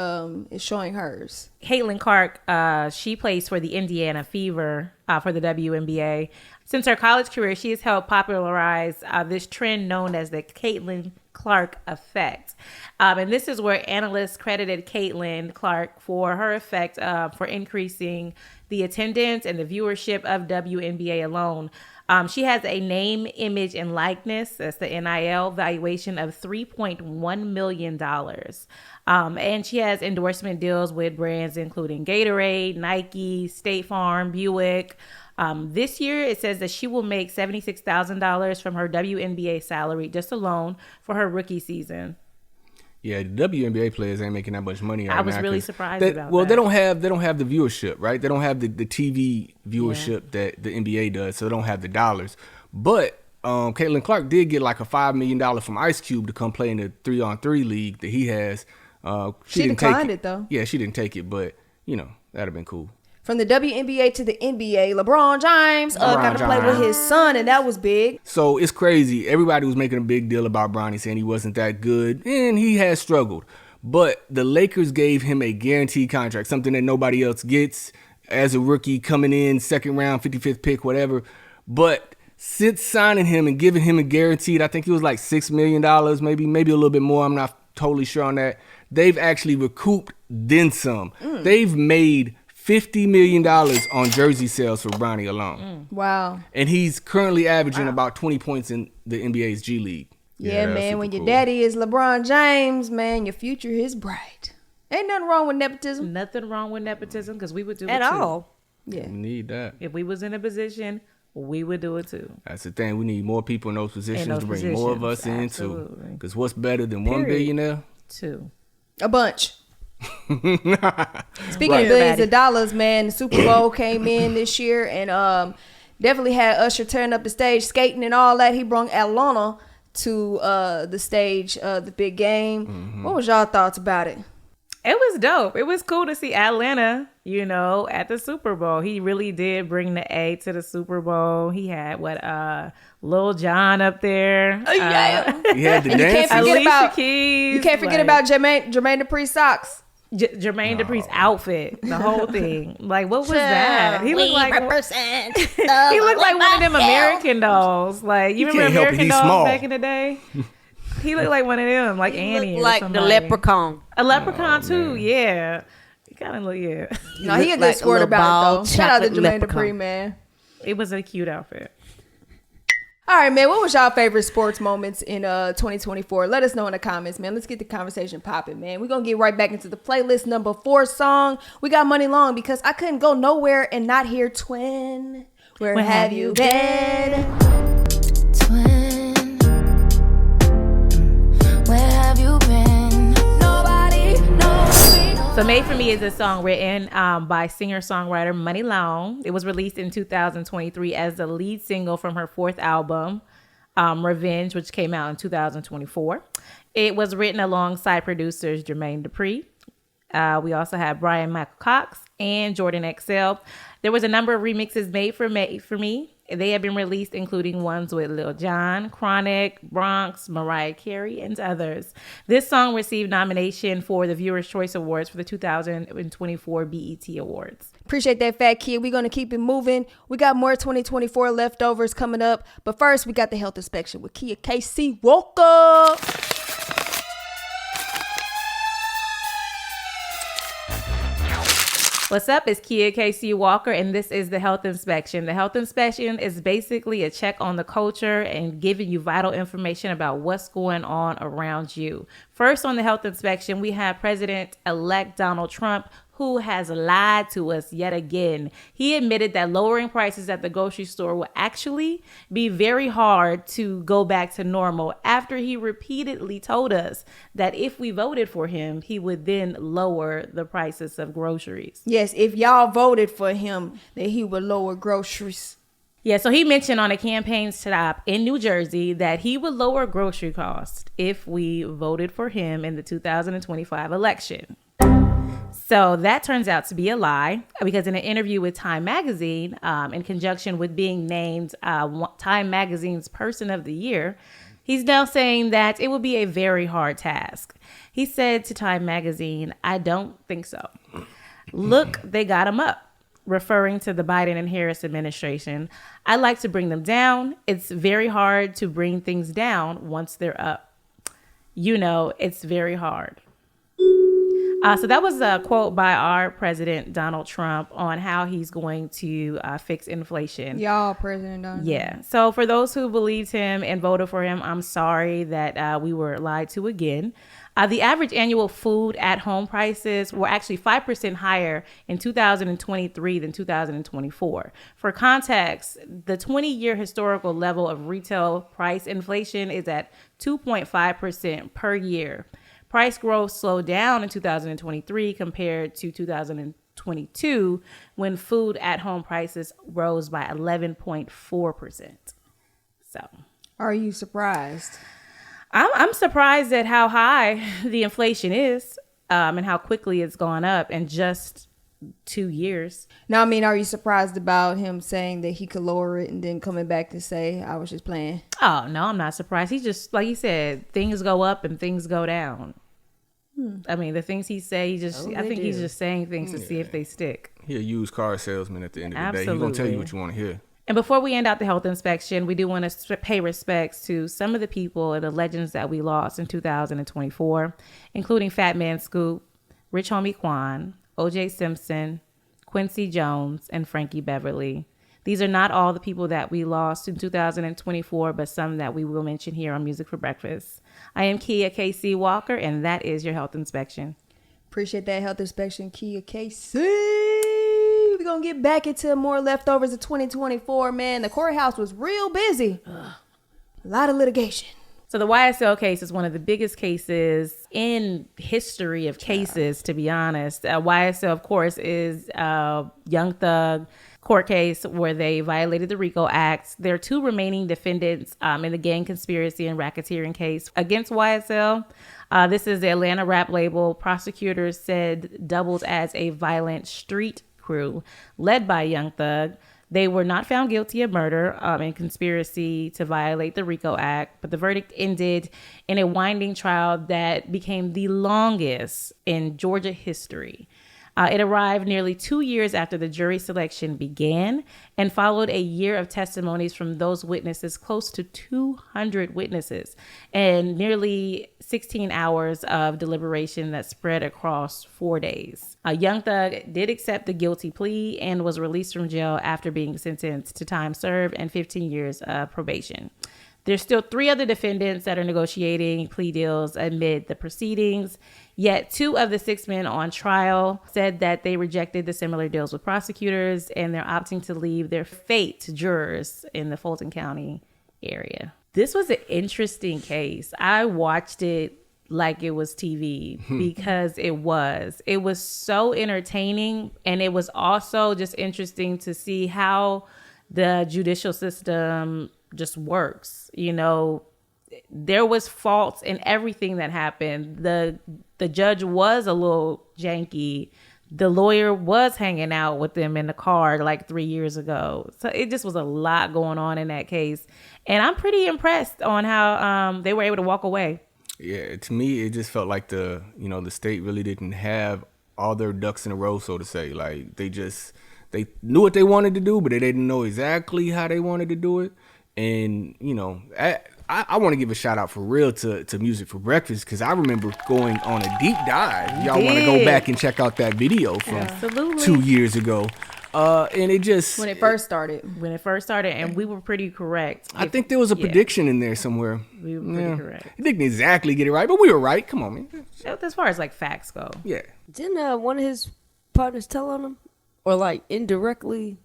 is showing hers. Caitlin Clark, she plays for the Indiana Fever for the WNBA. Since her college career, she has helped popularize this trend known as the Caitlin Clark effect. And this is where analysts credited Caitlin Clark for her effect for increasing the attendance and the viewership of WNBA alone. She has a name, image, and likeness. That's the NIL valuation of $3.1 million. And she has endorsement deals with brands including Gatorade, Nike, State Farm, Buick. This year, it says that she will make $76,000 from her WNBA salary just alone for her rookie season. Yeah, the WNBA players ain't making that much money right now. I was really surprised about well, that. they don't have the viewership, right? They don't have the TV viewership that the NBA does, so they don't have the dollars. But Caitlin Clark did get like a $5 million from Ice Cube to come play in the 3-on-3 league that he has. She didn't declined take it, though. Yeah, she didn't take it, but that'd have been cool. From the WNBA to the NBA, LeBron James got to play with his son, and that was big. So it's crazy. Everybody was making a big deal about Bronny, saying he wasn't that good, and he has struggled. But the Lakers gave him a guaranteed contract, something that nobody else gets as a rookie coming in, second round, 55th pick, whatever. But since signing him and giving him a guaranteed, I think it was like $6 million, maybe a little bit more. I'm not totally sure on that. They've actually recouped then some. They've made $50 million on jersey sales for Bronny alone. Wow. And he's currently averaging about 20 points in the NBA's G League. Yeah, man. When your daddy is LeBron James, man, your future is bright. Ain't nothing wrong with nepotism. Nothing wrong with nepotism because we would do At it too. all. Yeah. We need that. If we was in a position, we would do it too. That's the thing. We need more people in those positions those to bring more of us positions, into. absolutely. Because what's better than one Period. billionaire? Two. A bunch. Speaking Right. of billions of dollars, man, the Super Bowl came in this year and definitely had Usher turn up the stage, skating and all that. He brought Atlanta to the stage, the big game. What was y'all thoughts about it? It was dope. It was cool to see Atlanta, at the Super Bowl. He really did bring the A to the Super Bowl. He had Lil Jon up there. Yeah. He had the And dance. Alicia Keys. You can't forget about Jermaine Dupri's socks. Jermaine Dupri's outfit, the whole thing. Like, what was that? He looked like represent. he looked like one of them American dolls. Like, you remember can't help it, American he's dolls small. back in the day? He looked like one of them, like Annie, or like the somebody. leprechaun. A leprechaun too, yeah. He kind of look, yeah. No, he a looked good like sport a about it, though. bald Shout out to chocolate Jermaine leprechaun. Dupri, man. It was a cute outfit. All right, man. What was y'all favorite sports moments in 2024? Let us know in the comments, man. Let's get the conversation popping, man. We're going to get right back into the playlist. Number 4 song. We got Money Long because I couldn't go nowhere and not hear Twin. Where have you been? Twin, where have you been? Nobody knows me. So Made For Me is a song written by singer-songwriter Money Long. It was released in 2023 as the lead single from her 4th album, Revenge, which came out in 2024. It was written alongside producers Jermaine Dupri. We also had Brian Michael Cox and Jordan XL. There was a number of remixes made for me. They have been released, including ones with Lil Jon, Chronic, Bronx, Mariah Carey, and others. This song received nomination for the Viewer's Choice Awards for the 2024 BET Awards. Appreciate that, Fat Kid. We're going to keep it moving. We got more 2024 leftovers coming up. But first, we got the health inspection with Kia KC Walker. What's up? It's Kia KC Walker, and this is the health inspection. The health inspection is basically a check on the culture and giving you vital information about what's going on around you. First on the health inspection, we have President-elect Donald Trump, who has lied to us yet again. He admitted that lowering prices at the grocery store will actually be very hard to go back to normal after he repeatedly told us that if we voted for him, he would then lower the prices of groceries. Yes, if y'all voted for him, that he would lower groceries. Yeah, so he mentioned on a campaign stop in New Jersey that he would lower grocery costs if we voted for him in the 2025 election. So that turns out to be a lie because in an interview with Time Magazine, in conjunction with being named Time Magazine's Person of the Year, he's now saying that it will be a very hard task. He said to Time Magazine, "I don't think so. Look, they got him up," referring to the Biden and Harris administration. "I'd like to bring them down. It's very hard to bring things down once they're up. It's very hard." So that was a quote by our president, Donald Trump, on how he's going to fix inflation. Y'all, President Donald Trump. Yeah. So for those who believed him and voted for him, I'm sorry that we were lied to again. The average annual food at home prices were actually 5% higher in 2023 than 2024. For context, the 20-year historical level of retail price inflation is at 2.5% per year. Price growth slowed down in 2023 compared to 2022 when food at home prices rose by 11.4%. So, are you surprised? I'm surprised at how high the inflation is and how quickly it's gone up in just 2 years. Now, are you surprised about him saying that he could lower it and then coming back to say, I was just playing? Oh, no, I'm not surprised. He just, like he said, things go up and things go down. The things he say, I think he's just saying things to see if they stick. He's a used car salesman at the end of the Absolutely. day. He's going to tell you what you want to hear. And before we end out the health inspection, we do want to pay respects to some of the people and the legends that we lost in 2024, including Fat Man Scoop, Rich Homie Quan, O.J. Simpson, Quincy Jones, and Frankie Beverly. These are not all the people that we lost in 2024, but some that we will mention here on Music for Breakfast. I am Kia KC Walker, and that is your health inspection. Appreciate that health inspection, Kia KC. We're going to get back into more leftovers of 2024, man. The courthouse was real busy. A lot of litigation. So the YSL case is one of the biggest cases in history of cases, to be honest. YSL, of course, is Young Thug court case where they violated the RICO Act. There are 2 remaining defendants in the gang conspiracy and racketeering case against YSL. This is the Atlanta rap label. Prosecutors said doubled as a violent street crew led by Young Thug. They were not found guilty of murder and conspiracy to violate the RICO Act, but the verdict ended in a winding trial that became the longest in Georgia history. It arrived nearly 2 years after the jury selection began and followed a year of testimonies from those witnesses, close to 200 witnesses, and nearly 16 hours of deliberation that spread across 4 days. Young Thug did accept the guilty plea and was released from jail after being sentenced to time served and 15 years of probation. There's still 3 other defendants that are negotiating plea deals amid the proceedings. Yet 2 of the 6 men on trial said that they rejected the similar deals with prosecutors, and they're opting to leave their fate to jurors in the Fulton County area. This was an interesting case. I watched it like it was TV because it was so entertaining, and it was also just interesting to see how the judicial system just works. You know, there was faults in everything that happened. The judge was a little janky. The lawyer was hanging out with them in the car like 3 years ago. So it just was a lot going on in that case. And I'm pretty impressed on how they were able to walk away. Yeah, to me, it just felt like the state really didn't have all their ducks in a row, so to say. Like they knew what they wanted to do, but they didn't know exactly how they wanted to do it. And, I want to give a shout out for real to Music for Breakfast, because I remember going on a deep dive. Y'all want to go back and check out that video from 2 years ago. And it just... When it first started, and we were pretty correct. I think there was a prediction in there somewhere. We were pretty correct. I didn't exactly get it right, but we were right. Come on, man. As far as like facts go. Yeah. Didn't one of his partners tell on him? Or like indirectly?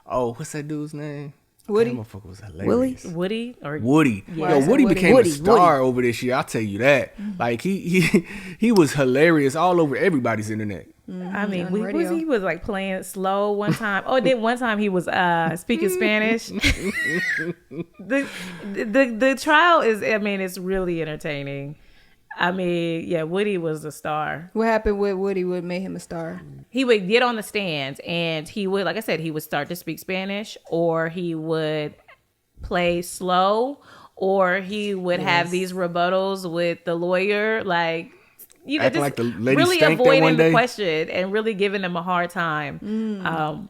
Oh, what's that dude's name? Woody. That motherfucker was hilarious. Woody. Yeah. Yo, Woody became a star over this year. I'll tell you that. Like he was hilarious all over everybody's internet. I mean, he was like playing slow one time. Then one time he was speaking Spanish. The trial is, it's really entertaining. I mean, yeah, Woody was a star. What happened with Woody would make him a star? He would get on the stand and he would, like I said, he would start to speak Spanish, or he would play slow, or he would have these rebuttals with the lawyer, like, just like the lady really avoiding the question and really giving them a hard time.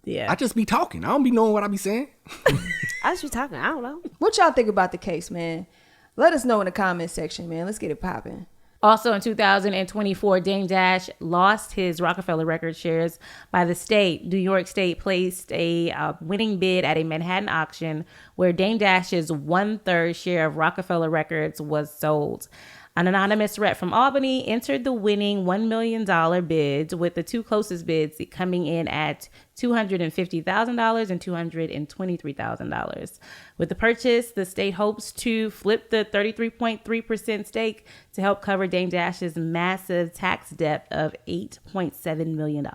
Yeah. I just be talking. I don't be knowing what I be saying. I just be talking. I don't know. What y'all think about the case, man? Let us know in the comment section, man. Let's get it popping. Also in 2024, Dame Dash lost his Rockefeller record shares by the state. New York State placed a winning bid at a Manhattan auction where Dame Dash's 1/3 share of Rockefeller Records was sold. An anonymous rep from Albany entered the winning $1 million bid, with the 2 closest bids coming in at $250,000 and $223,000. With the purchase, the state hopes to flip the 33.3% stake to help cover Dame Dash's massive tax debt of $8.7 million.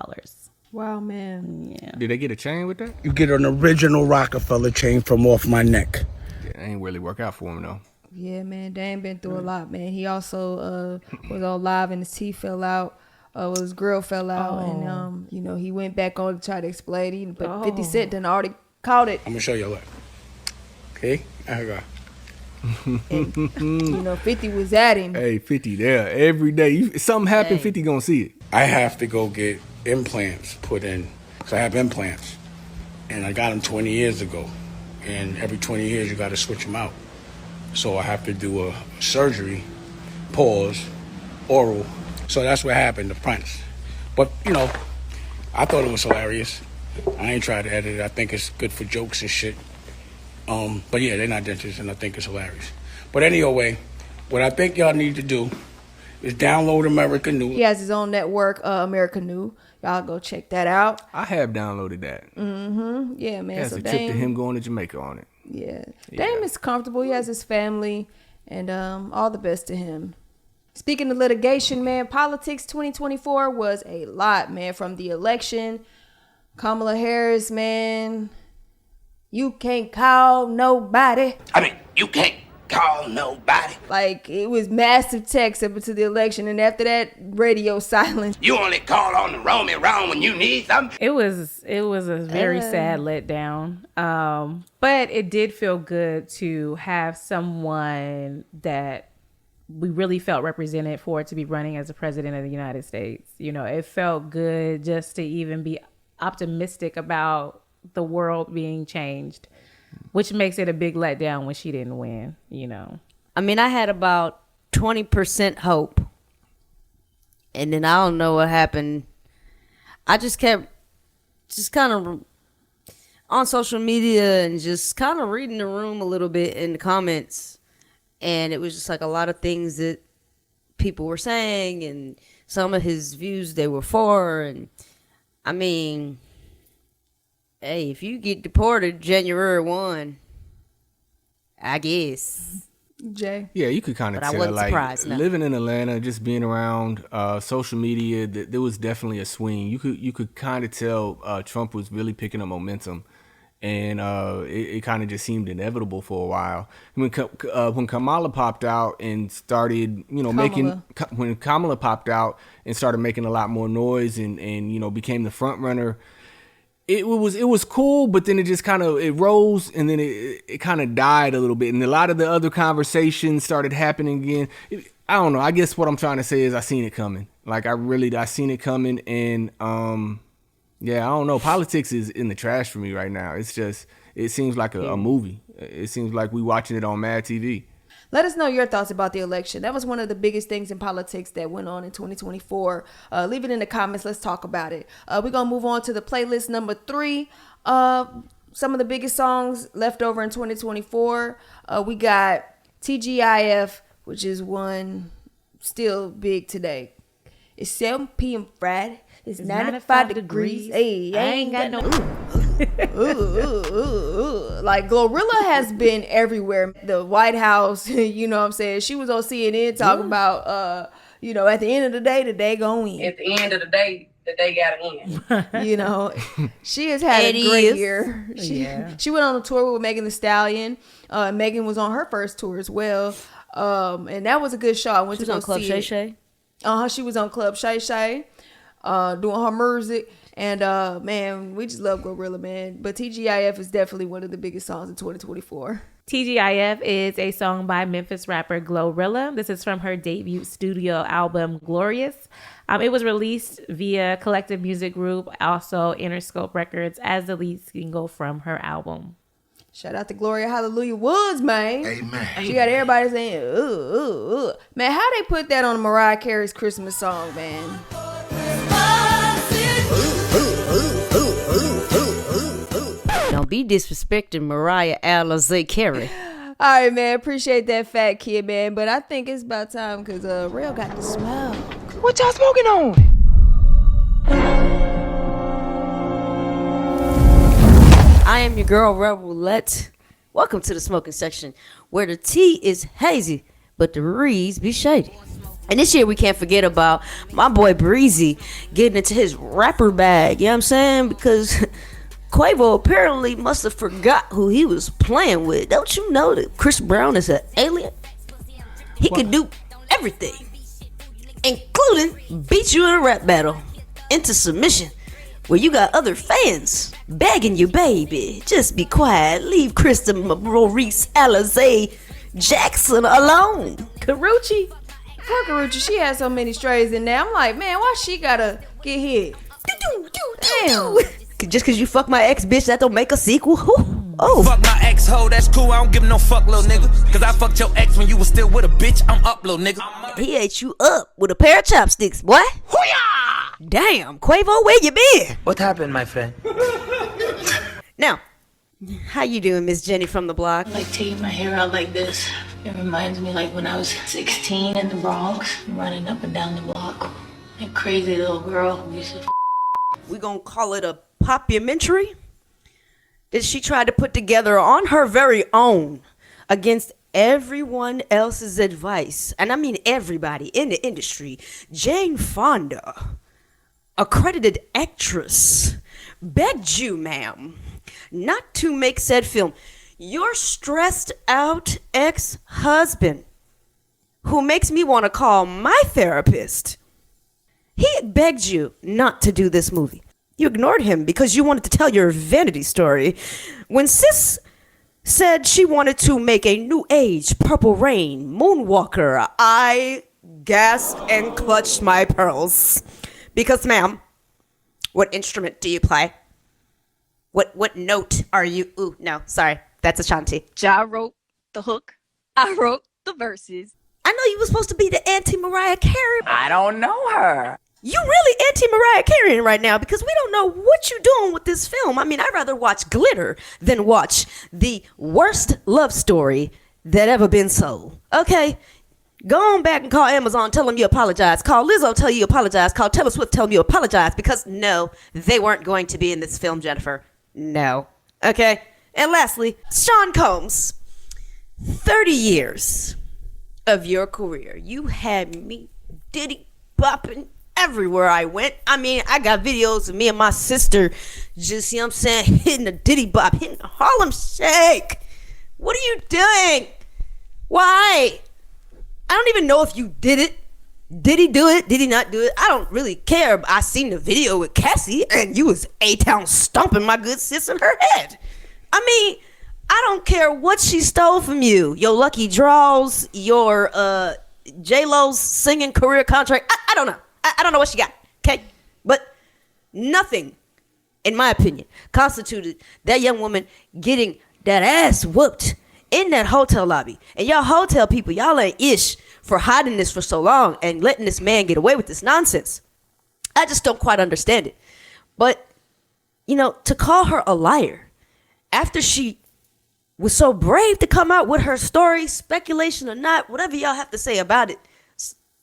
Wow, man. Yeah. Did they get a chain with that? You get an original Rockefeller chain from off my neck. Yeah, it ain't really work out for him, though. Yeah, man, Dame been through a lot, man. He also was on live and his teeth fell out. His grill fell out, and he went back on to try to explain it, but 50 Cent done already caught it. I'm gonna show you what. Okay, I got. And 50 was at him. Hey, 50 there every day. If something happen, 50 gonna see it. I have to go get implants put in, so I have implants, and I got them 20 years ago, and every 20 years you got to switch them out. So I have to do a surgery, oral. So that's what happened to Prince. But, I thought it was hilarious. I ain't tried to edit it. I think it's good for jokes and shit. But yeah, they're not dentists, and I think it's hilarious. But anyway, what I think y'all need to do is download America New. He has his own network, America New. Y'all go check that out. I have downloaded that. Yeah, man. It has so a trip to Dame, him going to Jamaica on it. Yeah. Dame is comfortable. He has his family, and all the best to him. Speaking of litigation, man, politics 2024 was a lot, man. From the election, Kamala Harris, man, you can't call nobody. I mean, you can't call nobody. Like, it was massive text up until the election, and after that, radio silence. You only call on the Romy wrong when you need something. It was a very sad letdown. But it did feel good to have someone that we really felt represented for it to be running as the president of the United States. You know, it felt good just to even be optimistic about the world being changed, which makes it a big letdown when she didn't win, you know. I mean, I had about 20% hope. And then I don't know what happened. I just kept kind of on social media and just kind of reading the room a little bit in the comments. And it was just like a lot of things that people were saying, and some of his views they were for. And I mean, hey, if you get deported January 1, I guess. Jay? Yeah, you could kind of tell, like, living in Atlanta, just being around social media, there was definitely a swing. You could kind of tell Trump was really picking up momentum, and it kind of just seemed inevitable for a while. When Kamala popped out and started, you know, when Kamala popped out and started making a lot more noise and you know, became the front runner, it was cool, but then it just kind of, it rose and then it kind of died a little bit, and a lot of the other conversations started happening again. I don't know. I guess what I'm trying to say is I seen it coming. Like, I seen it coming, and yeah, I don't know. Politics is in the trash for me right now. It's just, it seems like a movie. It seems like we watching it on Mad TV. Let us know your thoughts about the election. That was one of the biggest things in politics that went on in 2024. Leave it in the comments. Let's talk about it. We're going to move on to the playlist number 3. Some of the biggest songs left over in 2024. We got TGIF, which is one still big today. It's 7 p.m. Friday. It's 95 degrees. Hey, I ain't got no... Like, Glorilla has been everywhere. The White House, you know what I'm saying? She was on CNN talking about, you know, at the end of the day gonna win. At the end of the day gotta win. You know, she has had a great year. She went on a tour with Megan Thee Stallion. Megan was on her first tour as well. And that was a good show. I went she to was go on Club see Shay Shay. She was on Club Shay Shay, doing her music. And man, we just love Glorilla, man. But TGIF is definitely one of the biggest songs in 2024. TGIF is a song by Memphis rapper Glorilla. This is from her debut studio album, Glorious. It was released via Collective Music Group, also Interscope Records, as the lead single from her album. Shout out to Gloria Hallelujah Woods, man. Amen. She got everybody saying, ooh, ooh, ooh. Man, how they put that on Mariah Carey's Christmas song, man? Don't be disrespecting Mariah Alizé Carey. All right, man. Appreciate that fat kid, man. But I think it's about time because Real got the smell. What y'all smoking on? I am your girl, Rebel Roulette. Welcome to the smoking section, where the tea is hazy, but the reeds be shady. And this year we can't forget about my boy Breezy getting into his rapper bag. You know what I'm saying? Because Quavo apparently must have forgot who he was playing with. Don't you know that Chris Brown is an alien? He can do everything, including beat you in a rap battle into submission, where you got other fans begging you, baby, just be quiet. Leave Krista Maurice Alizé Jackson alone. Karuchi. Poor Karuchi, she has so many strays in there. I'm like, man, why she gotta get hit? Damn. Just cause you fuck my ex bitch, that don't make a sequel. Oh. Fuck my ex hoe, that's cool. I don't give no fuck, little nigga. Cause I fucked your ex when you was still with a bitch. I'm up, little nigga. He ate you up with a pair of chopsticks, boy. Damn, Quavo, where you been? What happened, my friend? Now, how you doing, Miss Jenny from the block? I like taking my hair out like this. It reminds me like when I was 16 in the Bronx, running up and down the block. That crazy little girl who used to We gonna call it a popumentary that she tried to put together on her very own against everyone else's advice. And I mean everybody in the industry. Jane Fonda, accredited actress, begged you, ma'am, not to make said film. Your stressed out ex-husband, who makes me want to call my therapist, he begged you not to do this movie. You ignored him because you wanted to tell your vanity story. When sis said she wanted to make a new age Purple Rain Moonwalker, I gasped and clutched my pearls. Because, ma'am, what instrument do you play? What note are you? Ooh, no, sorry. That's Ashanti. Ja wrote the hook. I wrote the verses. I know you were supposed to be the anti-Mariah Carey. I don't know her. You really anti-Mariah Carey right now because we don't know what you're doing with this film. I mean, I'd rather watch Glitter than watch the worst love story that ever been sold. Okay? Go on back and call Amazon, tell them you apologize. Call Lizzo, tell you apologize. Call Taylor Swift, tell them you apologize. Because no, they weren't going to be in this film, Jennifer. No. Okay? And lastly, Sean Combs. 30 years of your career. You had me Diddy bopping everywhere I went. I mean, I got videos of me and my sister just, you know what I'm saying, hitting the Diddy bop, hitting the Harlem Shake. What are you doing? Why? I don't even know if you did it. Did he do it? Did he not do it? I don't really care. I seen the video with Cassie and you was A-Town stomping my good sis in her head. I mean, I don't care what she stole from you. Your lucky draws, your J-Lo's singing career contract. I don't know. I don't know what she got, okay? But nothing, in my opinion, constituted that young woman getting that ass whooped in that hotel lobby. And y'all hotel people, y'all ain't ish for hiding this for so long and letting this man get away with this nonsense. I just don't quite understand it. But, you know, to call her a liar after she was so brave to come out with her story, speculation or not, whatever y'all have to say about it,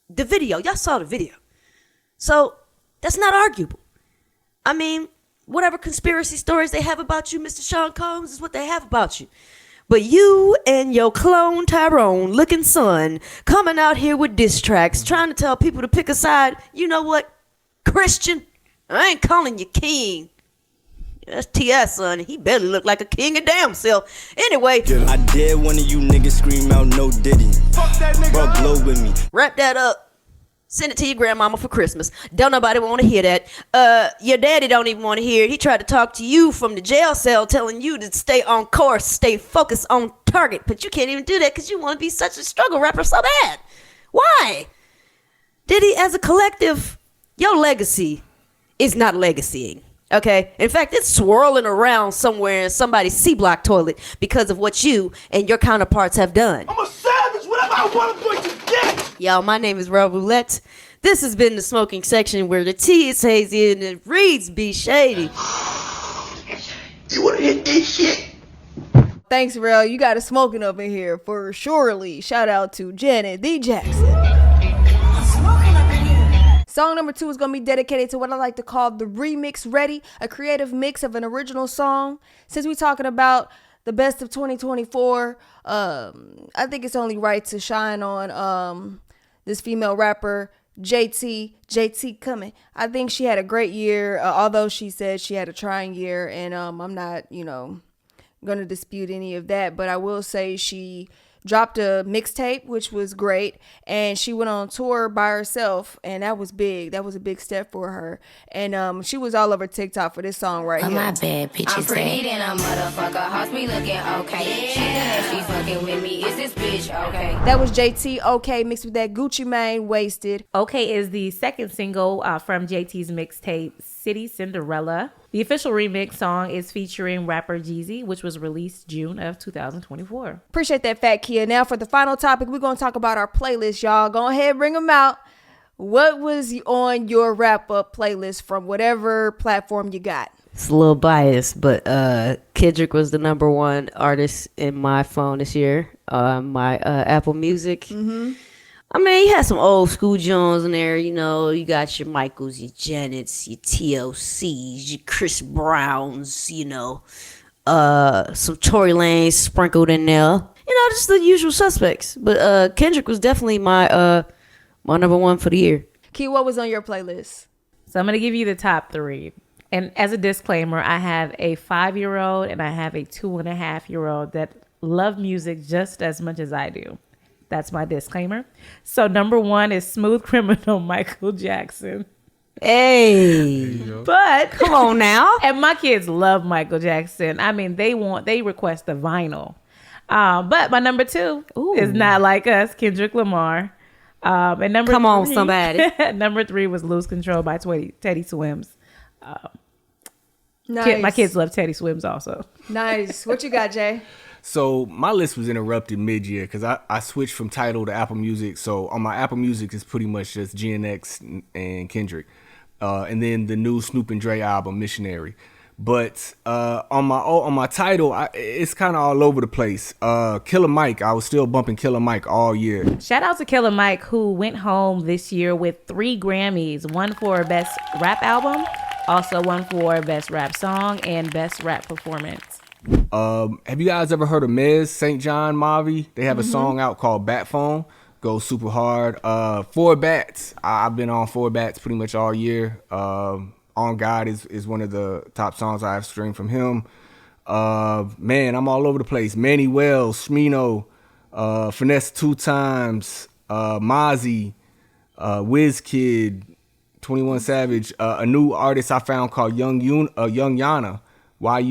the video, y'all saw the video. So that's not arguable. I mean, whatever conspiracy stories they have about you, Mr. Sean Combs, is what they have about you. But you and your clone Tyrone looking son coming out here with diss tracks, trying to tell people to pick a side. You know what, Christian? I ain't calling you king. That's T.S. son. He barely looked like a king of damn self. Anyway. I dare one of you niggas scream out no Diddy. Fuck that nigga. Bro, glow with me. Wrap that up. Send it to your grandmama for Christmas. Don't nobody want to hear that. Your daddy don't even want to hear it. He tried to talk to you from the jail cell telling you to stay on course, stay focused on target. But you can't even do that because you want to be such a struggle rapper so bad. Why? Diddy, as a collective, your legacy is not legacying. Okay? In fact, it's swirling around somewhere in somebody's C-block toilet because of what you and your counterparts have done. I'm a savage. Whatever I want, I'm going to get. Y'all, my name is Rob Roulette. This has been the smoking section where the tea is hazy and it reads be shady. You want to hit this shit? Thanks, Rel. You got it smoking up in here for surely. Shout out to Janet D. Jackson. Song number 2 is going to be dedicated to what I like to call the remix ready, a creative mix of an original song. Since we're talking about the best of 2024, I think it's only right to shine on this female rapper, JT Coming. I think she had a great year, although she said she had a trying year, and I'm not, going to dispute any of that, but I will say she dropped a mixtape, which was great, and she went on tour by herself, and that was big. That was a big step for her, and she was all over TikTok for this song right here. My bad, bitch. I'm pretty than a motherfucker. House me looking okay. Yeah. She thinks she fucking with me. Is this bitch okay? That was JT Okay mixed with that Gucci Mane Wasted. Okay is the second single from JT's mixtape City Cinderella. The official remix song is featuring rapper Jeezy, which was released June of 2024. Appreciate that, Fat Kia. Now for the final topic, we're going to talk about our playlist, y'all. Go ahead, bring them out. what was on your wrap up playlist from whatever platform you got? It's a little biased, but Kendrick was the number one artist in my phone this year. My Apple Music. Mm-hmm. I mean, you had some old school Jones in there. You know, you got your Michaels, your Janets, your TLCs, your Chris Browns. You know, some Tory Lanez sprinkled in there. You know, just the usual suspects. But Kendrick was definitely my my number one for the year. Key, what was on your playlist? So I'm going to give you the top 3. And as a disclaimer, I have a 5-year-old and I have a 2.5-year-old that love music just as much as I do. That's my disclaimer. So number 1 is Smooth Criminal, Michael Jackson. Hey, but come on now. And my kids love Michael Jackson. I mean, they request the vinyl. But my number 2 is Not Like Us, Kendrick Lamar. And number Come on, 3, somebody. Number 3 was Lose Control by Teddy Swims. Nice. My kids love Teddy Swims also. Nice. What you got, Jay? So my list was interrupted mid-year because I switched from Tidal to Apple Music. So on my Apple Music, it's pretty much just GNX and Kendrick. And then the new Snoop and Dre album, Missionary. But on my Tidal, it's kind of all over the place. Killer Mike, I was still bumping Killer Mike all year. Shout out to Killer Mike, who went home this year with 3 Grammys, one for Best Rap Album, also one for Best Rap Song and Best Rap Performance. Have you guys ever heard of Mez, St. John, Mavi? They have a song out called Bat Phone. Goes super hard. 4 Bats. I've been on 4 Bats pretty much all year. On God is one of the top songs I've streamed from him. Man, I'm all over the place. Manny Wells, Smino, Finesse 2 Times, Mozzie, WizKid, 21 Savage, a new artist I found called Young Yana, YUNGYANA. I'll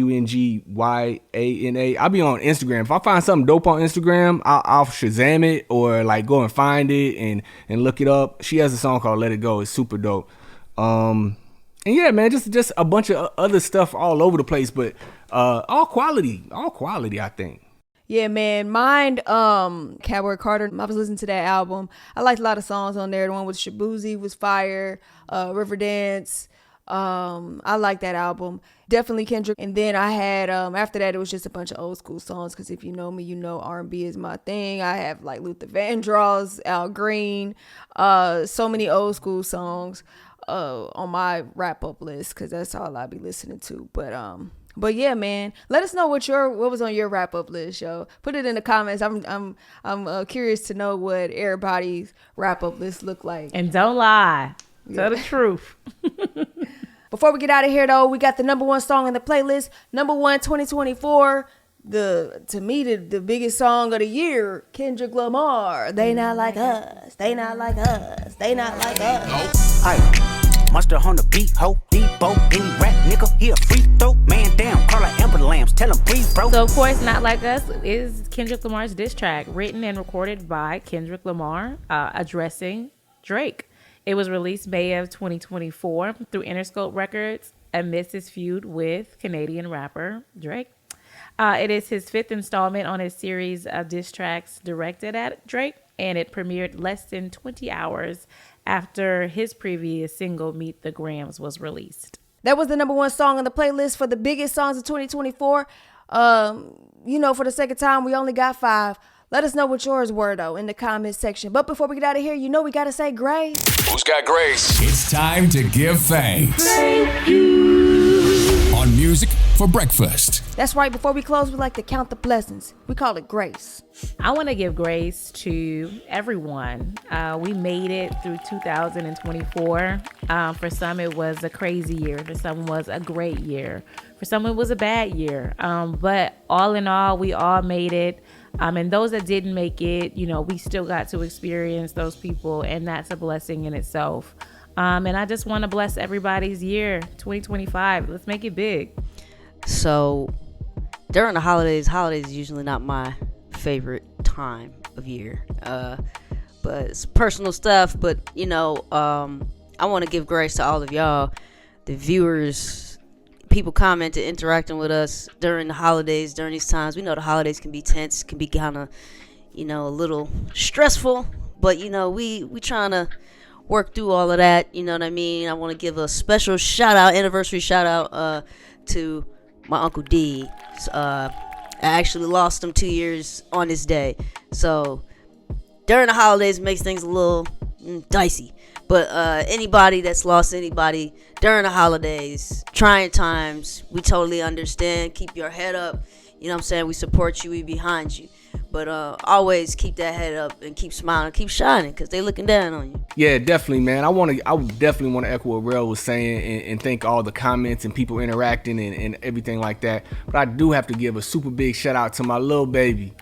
be on Instagram. If I find something dope on Instagram, I'll Shazam it or like go and find it and look it up. She has a song called Let It Go. It's super dope. And yeah, man, just a bunch of other stuff all over the place, but all quality, I think. Yeah, man. Mine, Cowboy Carter. I was listening to that album. I liked a lot of songs on there. The one with Shabuzi was fire. Riverdance. I like that album. Definitely Kendrick. And then I had, after that, it was just a bunch of old school songs. Because if you know me, you know R&B is my thing. I have like Luther Vandross, Al Green, so many old school songs on my wrap up list. Because that's all I be listening to. But yeah, man, let us know what was on your wrap up list, yo. Put it in the comments. I'm curious to know what everybody's wrap up list look like. And don't lie. Tell the truth. Before we get out of here, though, we got the number 1 song in the playlist. Number 1, 2024. To me, the biggest song of the year, Kendrick Lamar. They not like us. They not like us. They not like us. Monster on the beat, ho, Debo, any rap nigga, he a free throw, man down, call her ambulance, tell him breathe, bro. So of course, Not Like Us is Kendrick Lamar's diss track, written and recorded by Kendrick Lamar, addressing Drake. It was released May of 2024 through Interscope Records amidst his feud with Canadian rapper Drake. It is his 5th installment on his series of diss tracks directed at Drake, and it premiered less than 20 hours after his previous single, Meet the Grams, was released. That was the number 1 song on the playlist for the biggest songs of 2024. For the second time, we only got 5. Let us know what yours were, though, in the comments section. But before we get out of here, we got to say grace. Who's got grace? It's time to give thanks. Thank you. On Music for Breakfast. That's right. Before we close, we like to count the blessings. We call it grace. I want to give grace to everyone. We made it through 2024. For some, it was a crazy year. For some, it was a great year. For some, it was a bad year. But all in all, we all made it. And those that didn't make it, we still got to experience those people, and that's a blessing in itself. And I just want to bless everybody's year, 2025. Let's make it big. So during the holidays is usually not my favorite time of year. But it's personal stuff. But, I want to give grace to all of y'all, the viewers, people commenting, interacting with us during the holidays, during these times. We know the holidays can be tense, can be kind of, a little stressful. But, we trying to work through all of that. You know what I mean? I want to give a special anniversary shout out to my Uncle D. I actually lost him 2 years on this day. So during the holidays makes things a little dicey. But anybody that's lost anybody during the holidays, trying times, we totally understand. Keep your head up. You know what I'm saying? We support you. We behind you. But always keep that head up and keep smiling, keep shining, because they looking down on you. Yeah, definitely, man. I would definitely want to echo what Rel was saying and thank all the comments and people interacting and everything like that. But I do have to give a super big shout out to my little baby.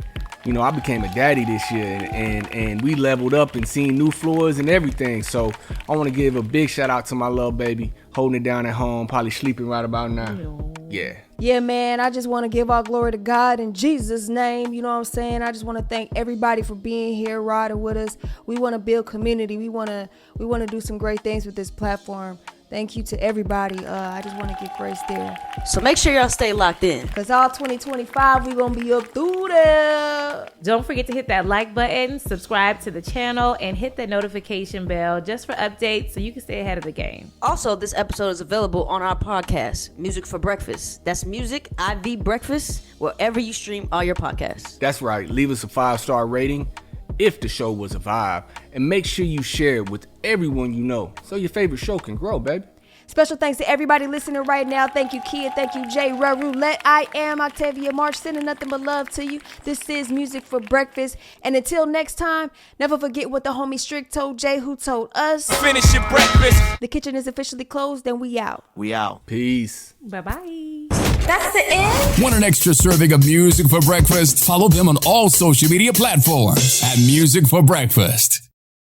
You know, I became a daddy this year, and we leveled up and seen new floors and everything. So I want to give a big shout out to my little baby, holding it down at home, probably sleeping right about now. Yeah. Yeah, man, I just want to give all glory to God in Jesus' name. You know what I'm saying? I just want to thank everybody for being here, riding with us. We want to build community. We want to do some great things with this platform. Thank you to everybody. I just want to give grace there. So make sure y'all stay locked in. Because all 2025, we going to be up through there. Don't forget to hit that like button, subscribe to the channel, and hit that notification bell just for updates so you can stay ahead of the game. Also, this episode is available on our podcast, Music for Breakfast. That's Music IV Breakfast, wherever you stream all your podcasts. That's right. Leave us a 5-star rating if the show was a vibe, and make sure you share it with everyone you know so your favorite show can grow, baby. Special thanks to everybody listening right now. Thank you, Kid. Thank you, Jay Roulette. I am Octavia March, sending nothing but love to you. This is Music for Breakfast. And until next time, never forget what the homie Strick told Jay, who told us. Finish your breakfast. The kitchen is officially closed, and we out. We out. Peace. Bye-bye. That's the end. Want an extra serving of Music for Breakfast? Follow them on all social media platforms at Music for Breakfast.